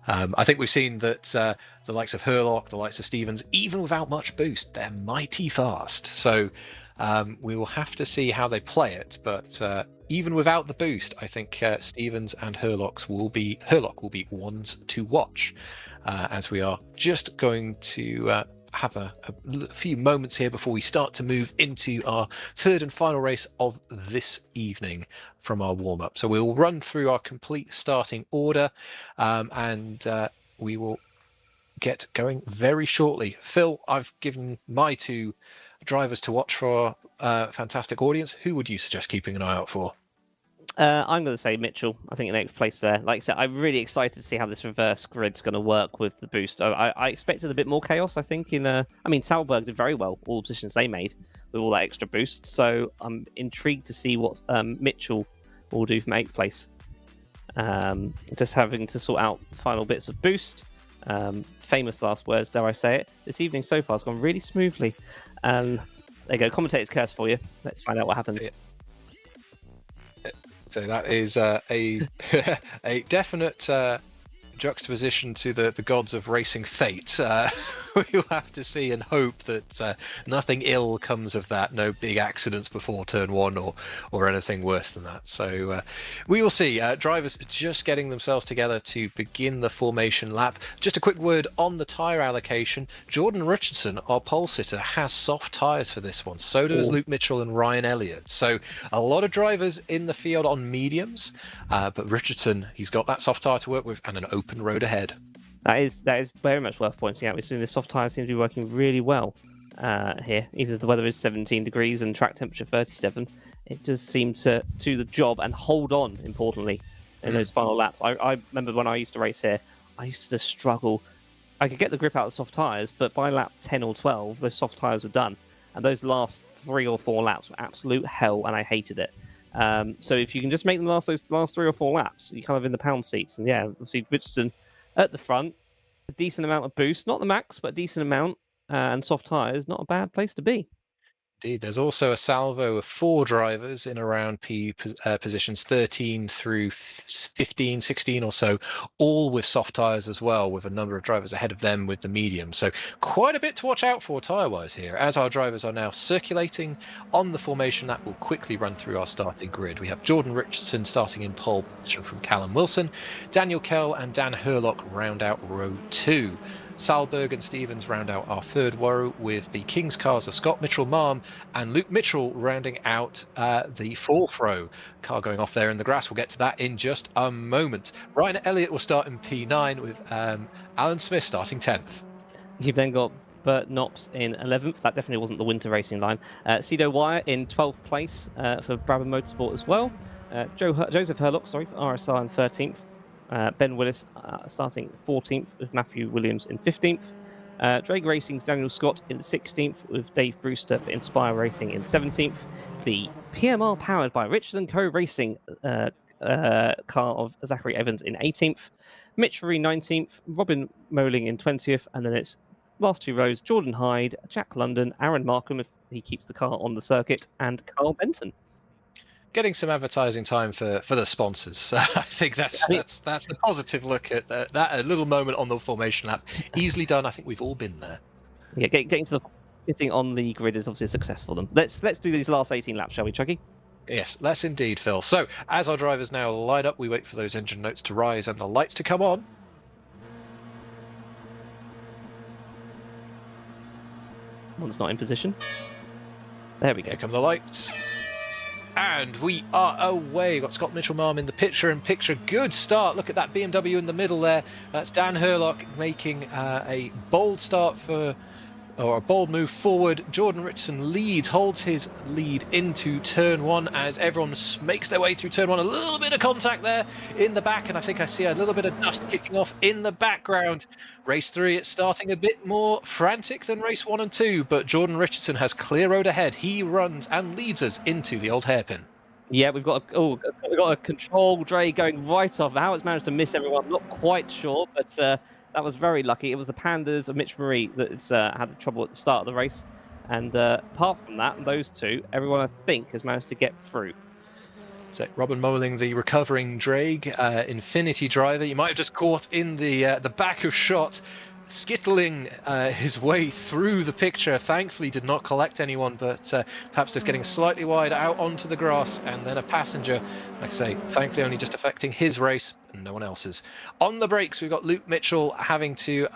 I think we've seen that the likes of Herlock, the likes of Stevens, even without much boost, they're mighty fast. So we will have to see how they play it. But even without the boost, I think Stevens and Herlock will be ones to watch, as we are just going to have a few moments here before we start to move into our 3rd and final race of this evening from our warm-up. So we'll run through our complete starting order, and we will get going very shortly. Phil, I've given my 2 drivers to watch for our fantastic audience. Who would you suggest keeping an eye out for? I'm going to say Mitchell. I think in 8th place there. Like I said, I'm really excited to see how this reverse grid's going to work with the boost. I expected a bit more chaos, I think. I mean, Salberg did very well, all the positions they made. with all that extra boost. So I'm intrigued to see what Mitchell will do from 8th place. Just having to sort out final bits of boost. Famous last words, dare I say it. This evening so far has gone really smoothly. There you go, commentator's curse for you. Let's find out what happens. Yeah. So that is a a definite juxtaposition to the gods of racing fate. We'll have to see and hope that nothing ill comes of that, no big accidents before turn 1 or anything worse than that. So we will see. Drivers just getting themselves together to begin the formation lap. Just a quick word on the tyre allocation. Jordan Richardson, our pole sitter, has soft tyres for this one. So does Luke Mitchell and Ryan Elliott. So a lot of drivers in the field on mediums, but Richardson, he's got that soft tyre to work with and an open road ahead. That is very much worth pointing out. We're seeing the soft tyres seem to be working really well here. Even if the weather is 17 degrees and track temperature 37, it does seem to do the job and hold on, importantly, in those final laps. I remember when I used to race here, I used to just struggle. I could get the grip out of the soft tyres, but by lap 10 or 12, those soft tyres were done. And those last 3 or 4 laps were absolute hell, and I hated it. So if you can just make them last those last 3 or 4 laps, you're kind of in the pound seats. And yeah, obviously Richardson at the front, a decent amount of boost, not the max, but a decent amount, and soft tyres, not a bad place to be. Indeed, there's also a salvo of 4 drivers in around positions 13 through 15, 16 or so, all with soft tyres as well, with a number of drivers ahead of them with the medium. So quite a bit to watch out for tyre-wise here, as our drivers are now circulating on the formation that will quickly run through our starting grid. We have Jordan Richardson starting in pole position from Callum Wilson, Daniel Kell and Dan Hurlock round out row 2. Salberg and Stevens round out our 3rd row, with the King's cars of Scott Mitchell-Marm and Luke Mitchell rounding out the 4th row. Car going off there in the grass. We'll get to that in just a moment. Ryan Elliott will start in P9 with Alan Smith starting 10th. You've then got Bert Knops in 11th. That definitely wasn't the winter racing line. Cedo Wire in 12th place for Brabham Motorsport as well. Joseph Hurlock, for RSR in 13th. Ben Willis starting 14th with Matthew Williams in 15th. Drake Racing's Daniel Scott in 16th with Dave Brewster for Inspire Racing in 17th. The PMR powered by Richard & Co Racing car of Zachary Evans in 18th. Mitch Faree 19th, Robin Moling in 20th, and then it's last 2 rows, Jordan Hyde, Jack London, Aaron Markham if he keeps the car on the circuit, and Carl Benton. Getting some advertising time for the sponsors. I think that's the positive look at that. A little moment on the formation lap, easily done. I think we've all been there. Yeah, getting on the grid is obviously successful. Let's do these last 18 laps, shall we, Chucky? Yes, let's indeed, Phil. So as our drivers now line up, we wait for those engine notes to rise and the lights to come on. One's not in position. There we go. Here come the lights. And we are away. We've got Scott Mitchell-Marm in the picture in picture. Good start. Look at that BMW in the middle there. That's Dan Hurlock making a bold start or a bold move forward. Jordan Richardson holds his lead into turn 1 as everyone makes their way through turn 1. A little bit of contact there in the back, and I think I see a little bit of dust kicking off in the background. Race 3, it's starting a bit more frantic than race 1 and 2, but Jordan Richardson has clear road ahead. He runs and leads us into the old hairpin. Yeah, we've got a control Dre going right off. How it's managed to miss everyone, I'm not quite sure, but that was very lucky. It was the Pandas of Mitch Marie that's had the trouble at the start of the race. And apart from that, those two, everyone I think has managed to get through. So Robin Moling, the recovering drag, Infinity driver. You might have just caught in the back of shot, skittling his way through the picture. Thankfully did not collect anyone, but perhaps just getting slightly wide out onto the grass, and then a passenger, like I say, thankfully only just affecting his race and no one else's. On the brakes, we've got Luke Mitchell having to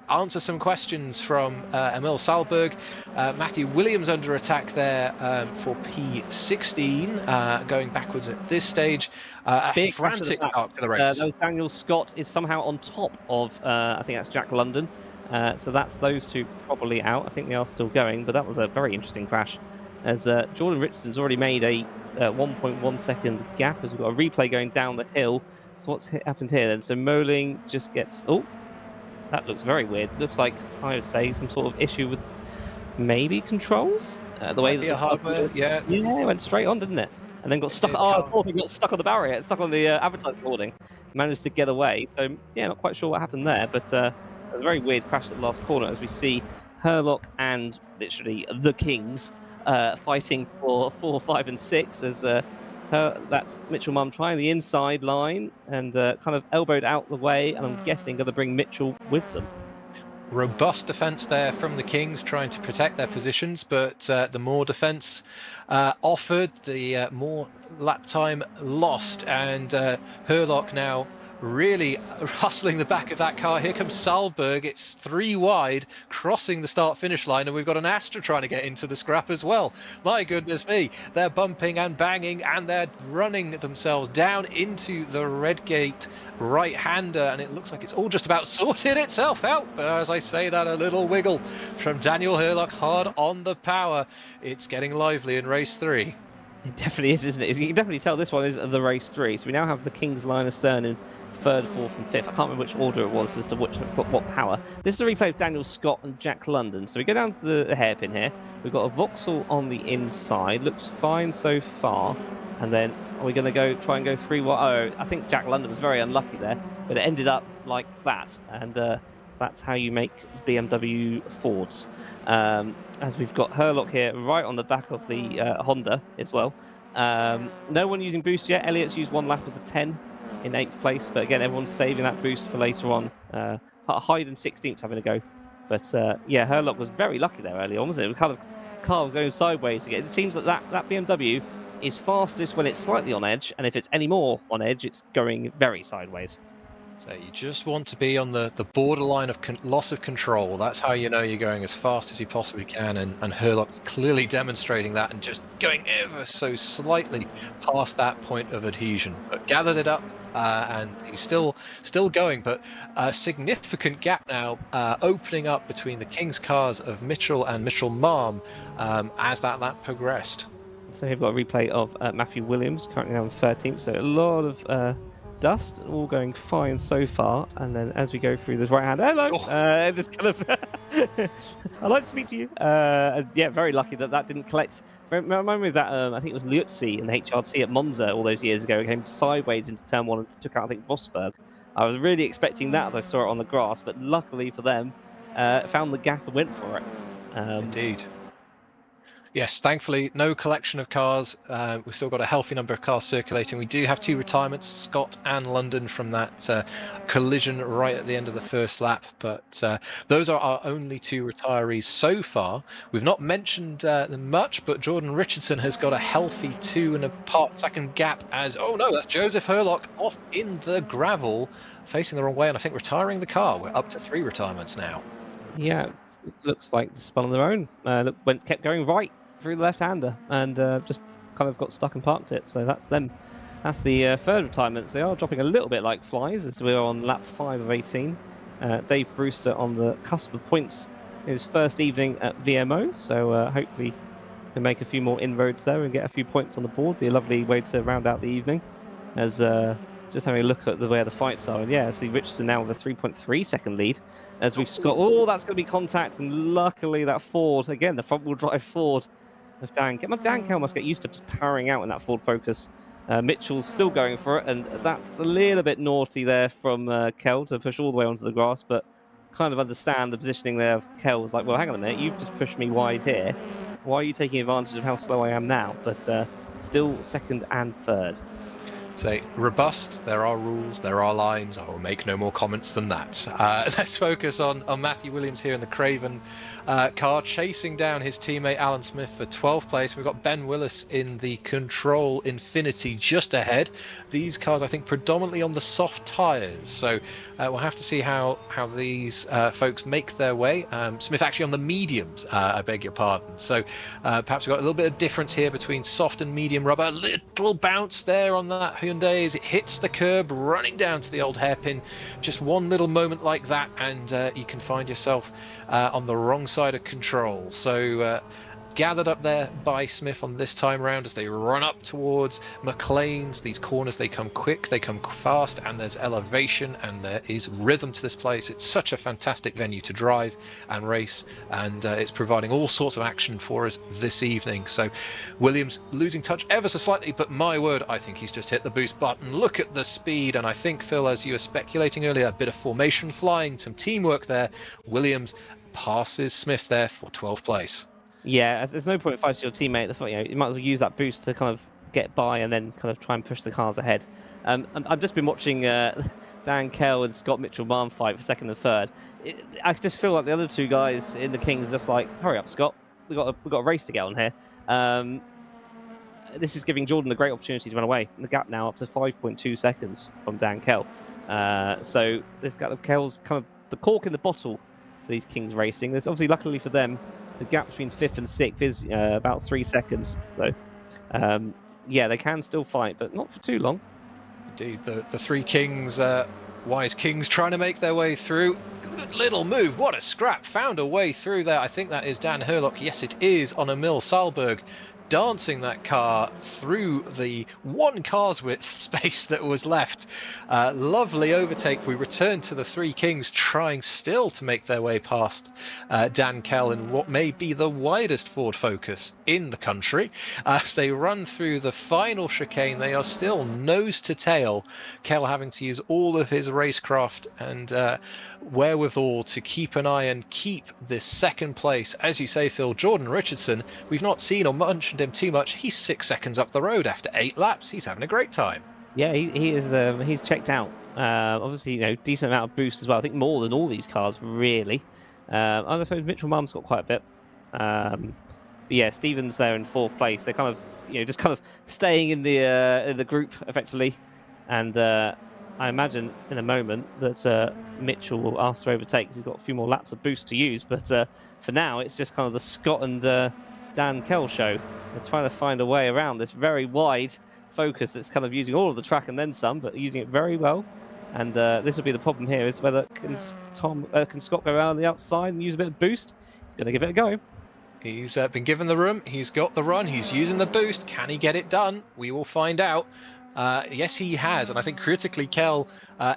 answer some questions from Emil Salberg. Matthew Williams under attack there for P16, going backwards at this stage. A frantic start to the race. Daniel Scott is somehow on top of, I think that's Jack London. So that's those two probably out. I think they are still going, but that was a very interesting crash, as Jordan Richardson's already made a 1.1 second gap as we've got a replay going down the hill. So what's happened here then? So Moling just gets... Oh, that looks very weird. Looks like, I would say, some sort of issue with maybe controls. The way Might that be the a hardware, yeah. yeah, it went straight on, didn't it? And then got It stuck. did. Oh, poor thing got stuck on the barrier. It's stuck on the advertising boarding. Managed to get away. So yeah, not quite sure what happened there, but it was a very weird crash at the last corner as we see Herlock and literally the Kings fighting for 4, 5, and 6 as that's Mitchell Mum trying the inside line and kind of elbowed out the way, and I'm guessing going to bring Mitchell with them. Robust defence there from the Kings, trying to protect their positions, but the more defence offered, the more lap time lost, and Herlock now really hustling the back of that car. Here comes Salberg. It's 3 wide, crossing the start-finish line, and we've got an Astra trying to get into the scrap as well. My goodness me, they're bumping and banging, and they're running themselves down into the Redgate right-hander, and it looks like it's all just about sorted itself out. But as I say that, a little wiggle from Daniel Herlock, hard on the power. It's getting lively in race 3. It definitely is, isn't it? You can definitely tell this one is the race 3. So we now have the Kings, Linus Stern in 3rd, 4th, and 5th. I can't remember which order it was as to what power. This is a replay of Daniel Scott and Jack London. So we go down to the hairpin here. We've got a Vauxhall on the inside. Looks fine so far. And then are we going to try and go 3 wide? Oh, I think Jack London was very unlucky there, but it ended up like that. And that's how you make BMW Fords. As we've got Herlock here right on the back of the Honda as well. No one using boost yet. Elliott's used 1 lap of the 10 in 8th place, but again, everyone's saving that boost for later on. Hyde in 16th having a go. But yeah, Herlock was very lucky there early on, wasn't it? The car was going sideways again. It seems that that BMW is fastest when it's slightly on edge, and if it's any more on edge, it's going very sideways. So you just want to be on the borderline of loss of control. That's how you know you're going as fast as you possibly can, and Herlock clearly demonstrating that and just going ever so slightly past that point of adhesion, but gathered it up, and he's still going, but a significant gap now opening up between the King's cars of Mitchell and Mitchell Marm as that lap progressed. So we've got a replay of Matthew Williams, currently now in 13th, so a lot of dust, all going fine so far. And then as we go through this right hand, hello, this kind of I'd like to speak to you. Yeah, very lucky that didn't collect. Remind me of that, I think it was Liuzzi in the HRT at Monza all those years ago. It came sideways into turn 1 and took out, I think, Rosberg. I was really expecting that as I saw it on the grass, but luckily for them, found the gap and went for it. Indeed. Yes, thankfully, no collection of cars. We've still got a healthy number of cars circulating. We do have 2 retirements, Scott and London, from that collision right at the end of the first lap. But those are our only 2 retirees so far. We've not mentioned them much, but Jordan Richardson has got a healthy 2.5-second gap as, oh no, that's Joseph Herlock off in the gravel, facing the wrong way, and I think retiring the car. We're up to 3 retirements now. Yeah, it looks like they spun on their own. Kept going right through the left-hander and just kind of got stuck and parked it. So that's them. That's the 3rd retirements. They are dropping a little bit like flies as we're on lap 5 of 18. Dave Brewster on the cusp of points in his first evening at VMO. So hopefully he'll make a few more inroads there and get a few points on the board. Be a lovely way to round out the evening. As just having a look at where the fights are. And yeah, see Richardson now with a 3.3-second lead. As we've got, oh, that's going to be contact. And luckily that Ford, again, the front-wheel drive Ford of Dan Kell must get used to just powering out in that Ford Focus. Mitchell's still going for it, and that's a little bit naughty there from Kell to push all the way onto the grass, but kind of understand the positioning there of Kell. Was like, well, hang on a minute, you've just pushed me wide here. Why are you taking advantage of how slow I am now? But still 2nd and 3rd. Say, robust, there are rules, there are lines. I will make no more comments than that. Let's focus on Matthew Williams here in the Craven car, chasing down his teammate Alan Smith for 12th place. We've got Ben Willis in the Control Infinity just ahead. These cars, I think, predominantly on the soft tyres. So we'll have to see how these folks make their way. Smith actually on the mediums, I beg your pardon. So perhaps we've got a little bit of difference here between soft and medium rubber. A little bounce there on that Hyundai as it hits the curb, running down to the old hairpin. Just one little moment like that, and you can find yourself on the wrong side of control. So gathered up there by Smith on this time round as they run up towards McLean's. These corners, they come quick, they come fast, and there's elevation and there is rhythm to this place. It's such a fantastic venue to drive and race, and it's providing all sorts of action for us this evening. So Williams losing touch ever so slightly, but my word, I think he's just hit the boost button. Look at the speed, and I think, Phil, as you were speculating earlier, a bit of formation flying, some teamwork there. Williams passes Smith there for 12th place. Yeah, there's no point fighting your teammate. You might as well use that boost to kind of get by and then kind of try and push the cars ahead. I've just been watching Dan Kell and Scott Mitchell-Marm fight for second and third. I just feel like the other two guys in the Kings are just like, hurry up, Scott. We've got a race to get on here. This is giving Jordan a great opportunity to run away. The gap now up to 5.2 seconds from Dan Kell. So this kind of Kell's kind of the cork in the bottle for these Kings racing. There's obviously, luckily for them, the gap between 5th and 6th is about 3 seconds. So, yeah, they can still fight, but not for too long. Indeed, the three Kings, wise Kings, trying to make their way through. Good little move. What a scrap. Found a way through there. I think that is Dan Herlock. Yes, it is, on Emil Salberg, dancing that car through the one car's width space that was left. Lovely overtake. We return to the three Kings trying still to make their way past Dan Kell in what may be the widest Ford Focus in the country. As they run through the final chicane, they are still nose to tail. Kell having to use all of his racecraft and wherewithal to keep an eye and keep this second place. As you say, Phil, Jordan Richardson, we've not seen or mentioned him too much. He's 6 seconds up the road after 8 laps. He's having a great time. Yeah, he is. He's checked out. Obviously, decent amount of boost as well. I think more than all these cars, really. I suppose Mitchell-Marm's got quite a bit. But yeah, Stevens there in 4th place. They're kind of, just kind of staying in the group effectively. And I imagine in a moment that Mitchell will ask to overtake because he's got a few more laps of boost to use. But for now, it's just kind of the Scott and Dan Kell show. It's trying to find a way around this very wide Focus that's kind of using all of the track and then some, but using it very well. And this will be the problem here, is whether can Scott go around the outside and use a bit of boost? He's going to give it a go. He's been given the room. He's got the run. He's using the boost. Can he get it done? We will find out. Yes, he has, and I think critically Kell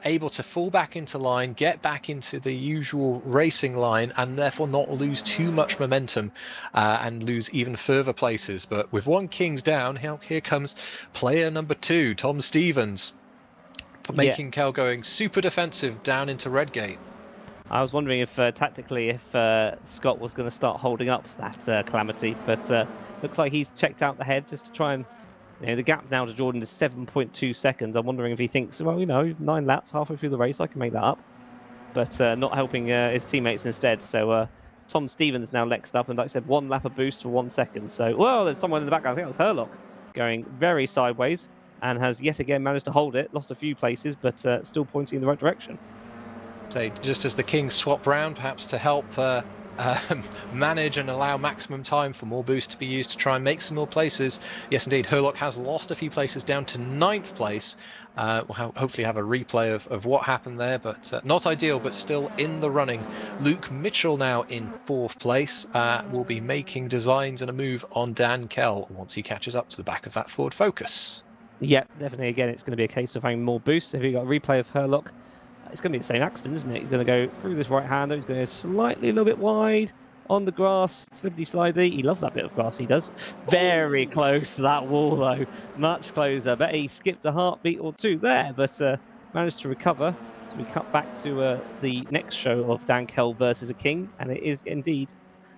able to fall back into line, get back into the usual racing line, and therefore not lose too much momentum and lose even further places. But with one Kings down, here comes player number 2, Tom Stevens, making Kell going super defensive down into Redgate. I was wondering if tactically if Scott was going to start holding up that calamity, but looks like he's checked out the head just to try and. The gap now to Jordan is 7.2 seconds. I'm wondering if he thinks, well, 9 laps, halfway through the race, I can make that up. But not helping his teammates instead. So Tom Stevens now next up, and like I said, 1 lap of boost for 1 second. So, well, there's someone in the background. I think that was Herlock going very sideways and has yet again managed to hold it. Lost a few places, but still pointing in the right direction. So just as the Kings swap round, perhaps to help manage and allow maximum time for more boost to be used to try and make some more places. Yes, indeed, Herlock has lost a few places down to 9th place. We'll hopefully have a replay of what happened there, but not ideal, but still in the running. Luke Mitchell now in 4th place will be making designs and a move on Dan Kell once he catches up to the back of that Ford Focus. Yeah, definitely. Again, it's going to be a case of having more boost. If you've got a replay of Herlock, it's going to be the same accident, isn't it? He's going to go through this right-hander. He's going to go slightly a little bit wide on the grass, slippity slidey. He loves that bit of grass, he does. Very close to that wall, though. Much closer. Bet he skipped a heartbeat or two there, but managed to recover. So we cut back to the next show of Dan Kell versus a King, and it is indeed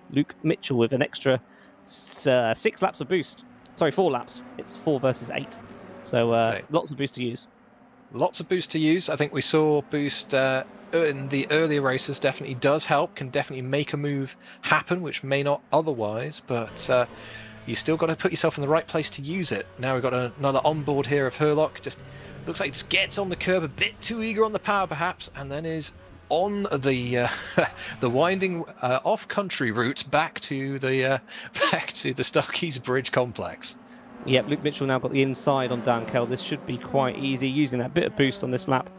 Luke Mitchell with an extra 6 laps of boost. Sorry, 4 laps. It's 4 versus 8. So lots of boost to use. Lots of boost to use. I think we saw boost in the earlier races definitely does help, can definitely make a move happen, which may not otherwise, but you still got to put yourself in the right place to use it. Now we've got another onboard here of Herlock. Just looks like he just gets on the curb a bit too eager on the power perhaps, and then is on the the winding off-country route back to the Starkeys Bridge complex. Yep, Luke Mitchell now got the inside on Dan Kell. This should be quite easy, using that bit of boost on this lap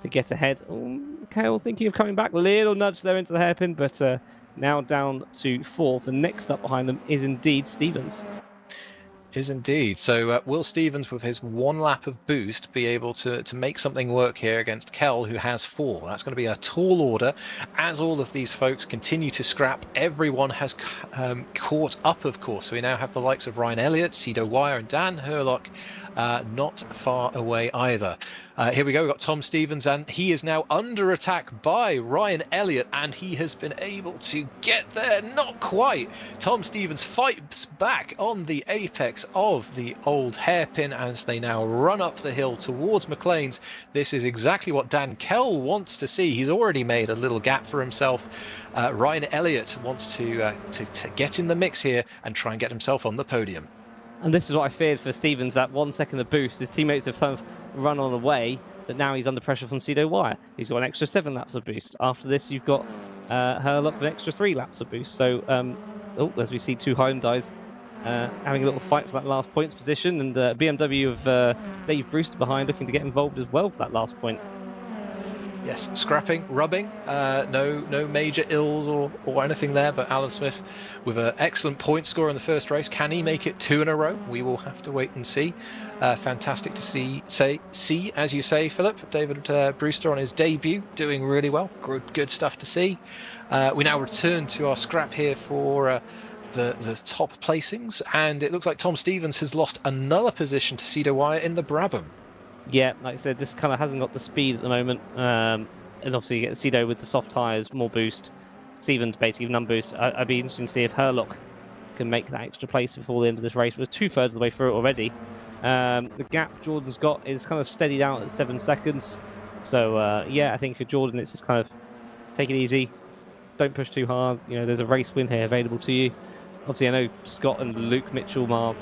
to get ahead. Ooh, Kale thinking of coming back. Little nudge there into the hairpin, but now down to 4th. And next up behind them is indeed Stevens. Is indeed. So will Stevens, with his 1 lap of boost, be able to make something work here against Kell, who has 4? That's going to be a tall order. As all of these folks continue to scrap, everyone has caught up, of course. So we now have the likes of Ryan Elliott, Cedo Wire, and Dan Herlock not far away either. Here we go. We've got Tom Stevens, and he is now under attack by Ryan Elliott, and he has been able to get there. Not quite. Tom Stevens fights back on the apex of the old hairpin as they now run up the hill towards McLean's. This is exactly what Dan Kell wants to see. He's already made a little gap for himself. Ryan Elliott wants to get in the mix here and try and get himself on the podium. And this is what I feared for Stevens, that 1 second of boost. His teammates have kind of run on the way, but now he's under pressure from Cedo Wire. He's got an extra 7 laps of boost. After this, you've got Herlock with an extra 3 laps of boost. So, as we see 2 Hyundais having a little fight for that last points position, and BMW of Dave Brewster behind looking to get involved as well for that last point. Yes, scrapping, rubbing, no major ills or anything there, but Alan Smith with an excellent point score in the first race. Can he make it 2 in a row? We will have to wait and see. Fantastic to see, as you say, Philip, David Brewster on his debut, doing really well. Good stuff to see. We now return to our scrap here for the top placings, and it looks like Tom Stevens has lost another position to Cedo Wire in the Brabham. Yeah, like I said, this kind of hasn't got the speed at the moment. And obviously you get Cedo with the soft tyres, more boost. Stevens basically none boost. I'd be interested to see if Herlock can make that extra place before the end of this race. We're 2/3 of the way through it already. The gap Jordan's got is kind of steadied out at 7 seconds. So, yeah, I think for Jordan, it's just kind of take it easy. Don't push too hard. You know, there's a race win here available to you. Obviously, I know Scott Mitchell, Marm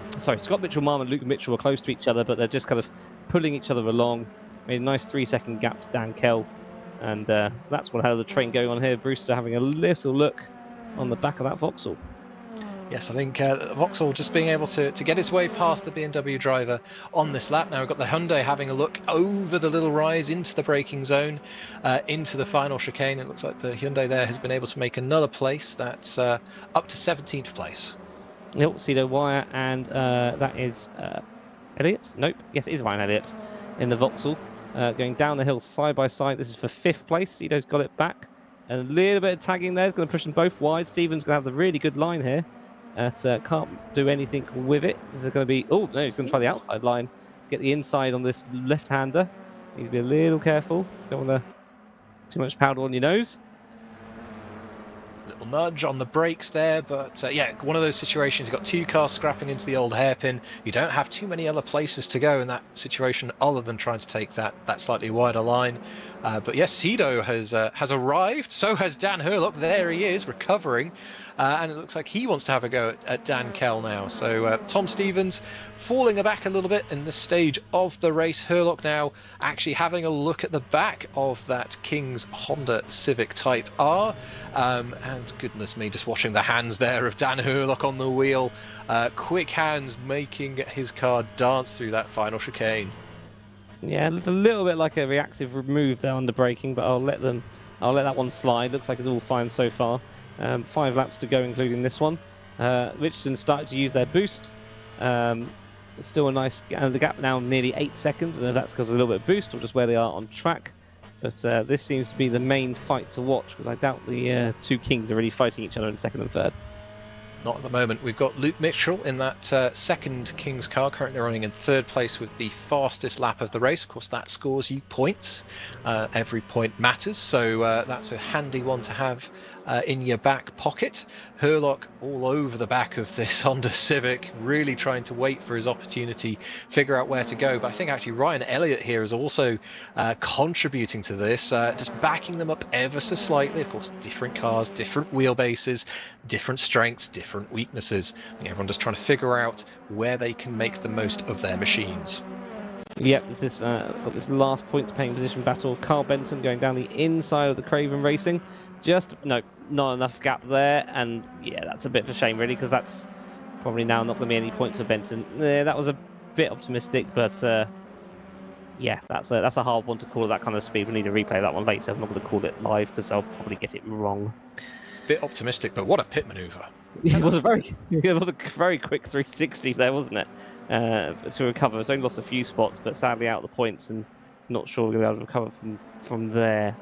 and Luke Mitchell are close to each other, but they're just kind of pulling each other along. Made a nice 3-second gap to Dan Kell, and that's what had the train going on here. Brewster having a little look on the back of that Vauxhall. Yes, I think Vauxhall just being able to get its way past the BMW driver on this lap. Now we've got the Hyundai having a look over the little rise into the braking zone, into the final chicane. It looks like the Hyundai there has been able to make another place. That's up to 17th place. Yep, Cedo Wire, and that is Elliott? Nope. Yes, it is Ryan Elliott in the Vauxhall. Going down the hill side by side. This is for 5th place. Cedo's got it back. And a little bit of tagging there is going to push them both wide. Stevens going to have the really good line here. Can't do anything with it. This is going to be... Oh, no, he's going to try the outside line to get the inside on this left-hander. Needs to be a little careful. Don't want too much powder on your nose. Little nudge on the brakes there, but yeah, one of those situations. You've got 2 cars scrapping into the old hairpin. You don't have too many other places to go in that situation other than trying to take that slightly wider line. But yes, Cedo has arrived. So has Dan Herlock. There he is, recovering. And it looks like he wants to have a go at Dan Kell now. So Tom Stevens falling back a little bit in this stage of the race. Herlock now actually having a look at the back of that King's Honda Civic Type R. And goodness me, just watching the hands there of Dan Herlock on the wheel. Quick hands making his car dance through that final chicane. Yeah, it's a little bit like a reactive move there on the braking, but I'll let that one slide. Looks like it's all fine so far. 5 laps to go, including this one. Richardson started to use their boost. It's still a nice... the gap now nearly 8 seconds. I don't know if that's because of a little bit of boost or just where they are on track. But this seems to be the main fight to watch, because I doubt the 2 Kings are really fighting each other in 2nd and 3rd. Not at the moment. We've got Luke Mitchell in that 2nd King's car, currently running in 3rd place with the fastest lap of the race. Of course, that scores you points. Every point matters, so that's a handy one to have in your back pocket. Herlock all over the back of this Honda Civic, really trying to wait for his opportunity, figure out where to go. But I think actually Ryan Elliott here is also contributing to this, just backing them up ever so slightly. Of course, different cars, different wheelbases, different strengths, different weaknesses. Everyone just trying to figure out where they can make the most of their machines. Yep, this is got this last points paying position battle. Carl Benson going down the inside of the Craven Racing. No, not enough gap there, and yeah, that's a bit of a shame really, because that's probably now not going to be any points for Benson. Yeah, that was a bit optimistic, but Yeah, that's a hard one to call at that kind of speed. We need to replay that one later. I'm not going to call it live because I'll probably get it wrong. Bit optimistic, but what a pit maneuver. It was a very quick 360 there, wasn't it? To recover. It's only lost a few spots, but sadly out of the points, and not sure we're going to be able to recover from there.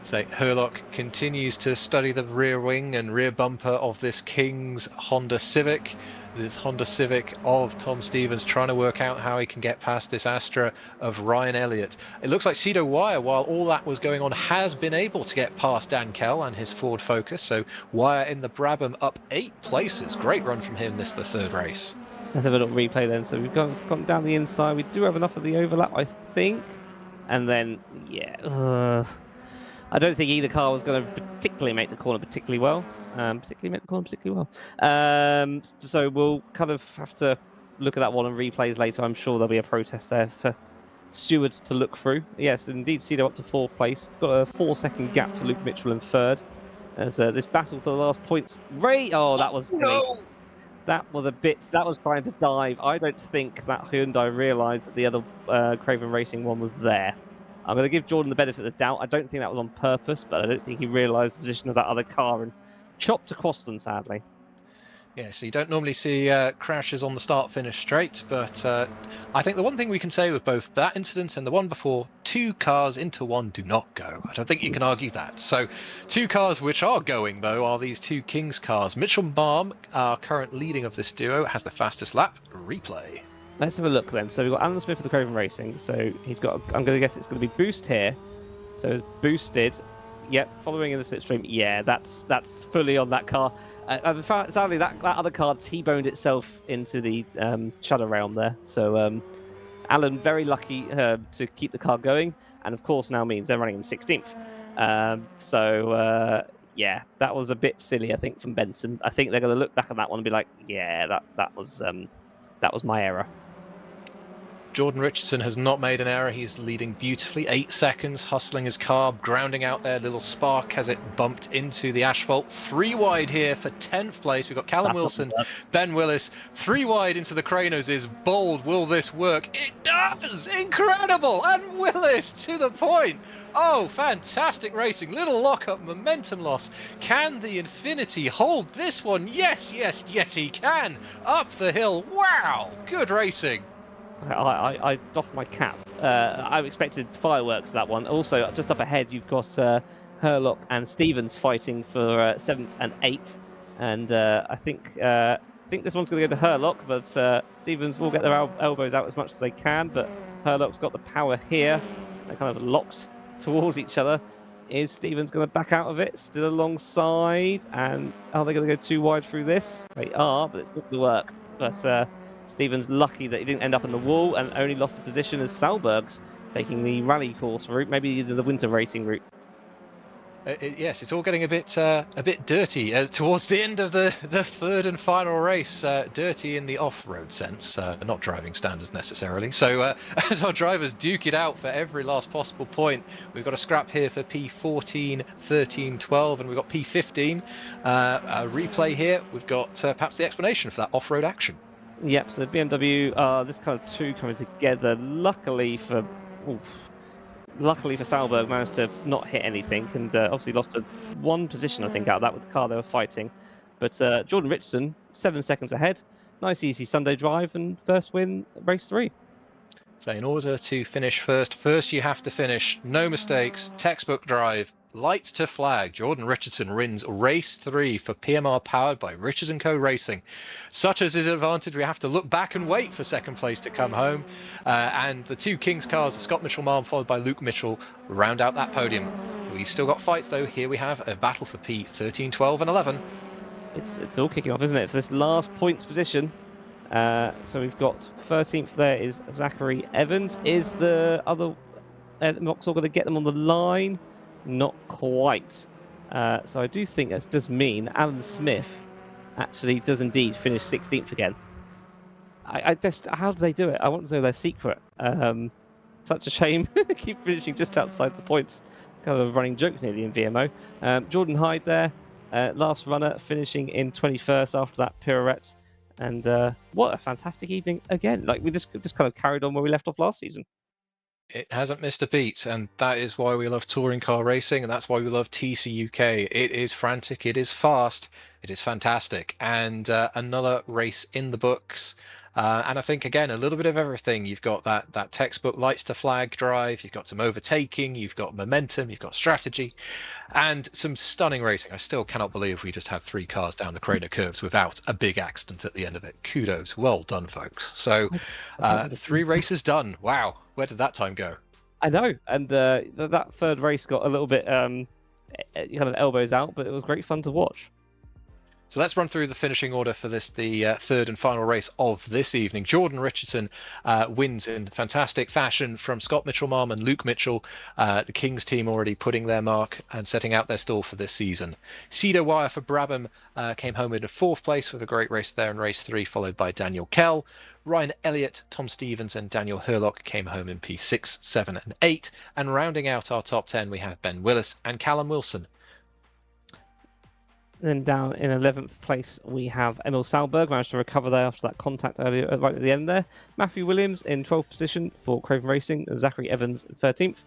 So Herlock continues to study the rear wing and rear bumper of this King's Honda Civic. This Honda Civic of Tom Stevens, trying to work out how he can get past this Astra of Ryan Elliott. It looks like Cedo Wire, while all that was going on, has been able to get past Dan Kell and his Ford Focus. So Wire in the Brabham up 8 places. Great run from him. This is the 3rd race. Let's have a little replay then. So we've gone down the inside. We do have enough of the overlap, I think. And then, yeah, I don't think either car was going to particularly make the corner particularly well. So we'll kind of have to look at that one and replays later. I'm sure there'll be a protest there for stewards to look through. Yes, indeed, Cedo up to 4th place. It's got a 4-second gap to Luke Mitchell in 3rd. As this battle for the last points. Oh, that was no! That was trying to dive. I don't think that Hyundai realised that the other Craven Racing one was there. I'm going to give Jordan the benefit of the doubt. I don't think that was on purpose, but I don't think he realised the position of that other car and chopped across them, sadly. Yeah, so you don't normally see crashes on the start-finish straight, but I think the one thing we can say with both that incident and the one before, 2 cars into one do not go. I don't think you can argue that. So 2 cars which are going, though, are these 2 Kings cars. Mitchell Marm, our current leading of this duo, has the fastest lap. Replay. Let's have a look then. So we've got Alan Smith of the Craven Racing. So he's got, I'm going to guess it's going to be boost here. So it's boosted. Yep, following in the slipstream. Yeah, that's fully on that car. Sadly, that other car T-boned itself into the shadow realm there. So Alan, very lucky to keep the car going. And of course now means they're running in 16th. Yeah, that was a bit silly, I think, from Benson. I think they're going to look back on that one and be like, yeah, that was my error. Jordan Richardson has not made an error. He's leading beautifully. 8 seconds, hustling his car, grounding out there. Little spark as it bumped into the asphalt. 3 wide here for 10th place. We've got Callum Wilson, Ben Willis. 3 wide into the Cranos is bold. Will this work? It does! Incredible! And Willis to the point. Oh, fantastic racing. Little lockup, momentum loss. Can the Infinity hold this one? Yes, yes, yes, he can. Up the hill. Wow! Good racing. I doffed my cap. I expected fireworks that one. Also, just up ahead, you've got Herlock and Stevens fighting for 7th and 8th. And I think this one's going to go to Herlock, but Stevens will get their elbows out as much as they can. But Herlock's got the power here. They're kind of locked towards each other. Is Stevens going to back out of it? Still alongside. And are they going to go too wide through this? They are, but it's not going to work. But Stevens lucky that he didn't end up in the wall and only lost a position as Salberg's taking the rally course route, maybe the winter racing route. Yes, it's all getting a bit dirty towards the end of the 3rd and final race. Dirty in the off-road sense, not driving standards necessarily. So as our drivers duke it out for every last possible point, we've got a scrap here for P14, 13, 12, and we've got P15. A replay here. We've got perhaps the explanation for that off-road action. Yep, so the BMW, this kind of 2 coming together. Luckily for Salberg, managed to not hit anything, and obviously lost 1 position, I think, out of that with the car they were fighting. But Jordan Richardson, 7 seconds ahead. Nice, easy Sunday drive and first win, race 3. So in order to finish first you have to finish. No mistakes, textbook drive. Lights to flag. Jordan Richardson wins race 3 for PMR powered by Richards & Co Racing. Such as his advantage, we have to look back and wait for 2nd place to come home. And the 2 Kings cars of Scott Mitchell-Marm followed by Luke Mitchell round out that podium. We've still got fights though. Here we have a battle for P13, 12 and 11. It's all kicking off, isn't it? For this last points position. So we've got 13th there is Zachary Evans. Is the other Vauxhall going to get them on the line? Not quite. So I do think that does mean Alan Smith actually does indeed finish 16th again. I just, how do they do it? I want to know their secret. Such a shame. Keep finishing just outside the points. Kind of a running joke nearly in VMO. Jordan Hyde there, last runner, finishing in 21st after that pirouette. And what a fantastic evening again! Like we just kind of carried on where we left off last season. It hasn't missed a beat, and that is why we love touring car racing, and that's why we love TCUK. It is frantic, it is fast, it is fantastic, and another race in the books. And I think again a little bit of everything. You've got that textbook lights to flag drive. You've got some overtaking. You've got momentum. You've got strategy, and some stunning racing. I still cannot believe we just had 3 cars down the Craner curves without a big accident at the end of it. Kudos, well done, folks. So 3 races done. Wow, where did that time go? I know, and that third race got a little bit kind of elbows out, but it was great fun to watch. So let's run through the finishing order for this, the third and final race of this evening. Jordan Richardson wins in fantastic fashion from Scott Mitchell-Malm and Luke Mitchell. The Kings team already putting their mark and setting out their stall for this season. Cedar Wire for Brabham came home in 4th place with a great race there in race 3, followed by Daniel Kell. Ryan Elliott, Tom Stevens and Daniel Hurlock came home in P6, 7 and 8. And rounding out our top 10, we have Ben Willis and Callum Wilson. Then down in 11th place, we have Emil Salberg, managed to recover there after that contact earlier, right at the end there. Matthew Williams in 12th position for Craven Racing, and Zachary Evans in 13th.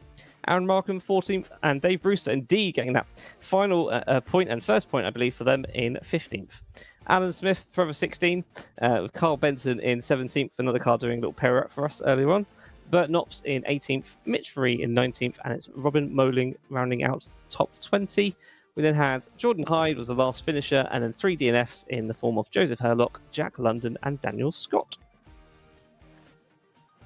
Aaron Markham 14th, and Dave Brewster indeed getting that final point and first point, I believe, for them in 15th. Alan Smith, Forever 16, with Carl Benson in 17th, another car doing a little pirouette for us earlier on. Bert Knops in 18th, Mitch Free in 19th, and it's Robin Moling rounding out the top 20. We then had Jordan Hyde was the last finisher, and then 3 DNFs in the form of Joseph Hurlock, Jack London, and Daniel Scott.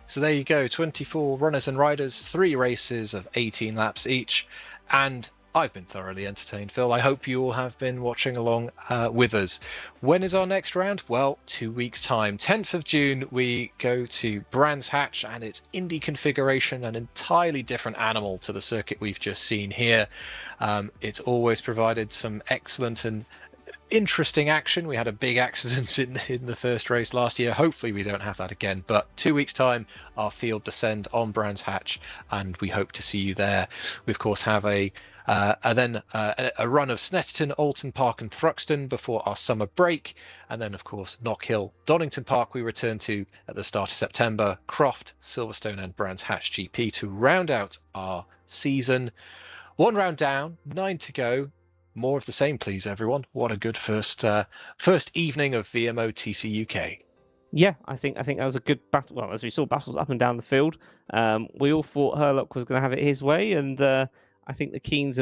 So there you go, 24 runners and riders, 3 races of 18 laps each, and I've been thoroughly entertained, Phil. I hope you all have been watching along with us. When is our next round? Well, 2 weeks' time. 10th of June, we go to Brands Hatch and its Indy configuration, an entirely different animal to the circuit we've just seen here. It's always provided some excellent and interesting action. We had a big accident in the first race last year. Hopefully we don't have that again, but 2 weeks time our field descend on Brands Hatch, and we hope to see you there. We of course have a run of Snetterton, Alton Park and Thruxton before our summer break, and then of course Knockhill, Donington Park we return to at the start of September, Croft, Silverstone and Brands Hatch GP to round out our season. 1 round down, 9 to go. More of the same, please, everyone. What a good first evening of VMO TCUK. Yeah, I think that was a good battle. Well, as we saw battles up and down the field, we all thought Hurlock was going to have it his way, and I think the Kings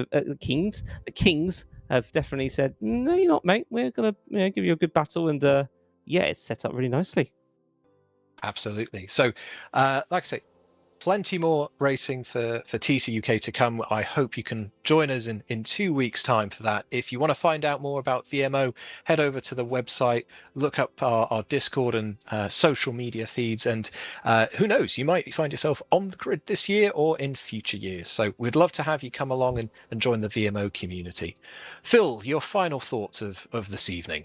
have definitely said, "No, you're not, mate. We're going to give you a good battle," and yeah, it's set up really nicely. Absolutely. So, like I say, plenty more racing for TCUK to come. I hope you can join us in 2 weeks' time for that. If you want to find out more about VMO, head over to the website, look up our Discord and social media feeds, and who knows, you might find yourself on the grid this year or in future years. So we'd love to have you come along and join the VMO community. Phil, your final thoughts of this evening?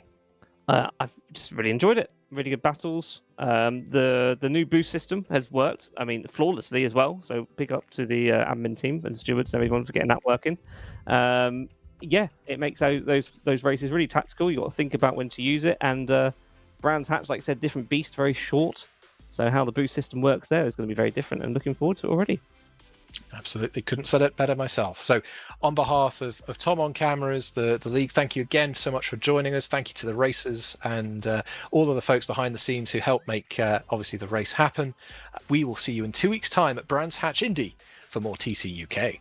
I've just really enjoyed it. Really good battles. The new boost system has worked. I mean, flawlessly as well. So big up to the admin team and stewards and everyone for getting that working. Yeah, it makes those races really tactical. You got to think about when to use it. And Brands Hatch, like I said, different beast, very short. So how the boost system works there is going to be very different. And looking forward to it already. Absolutely, couldn't said it better myself. So on behalf of Tom on cameras, the league, thank you again so much for joining us. Thank you to the racers and all of the folks behind the scenes who helped make obviously the race happen. We will see you in 2 weeks time at Brands Hatch Indy for more TCUK.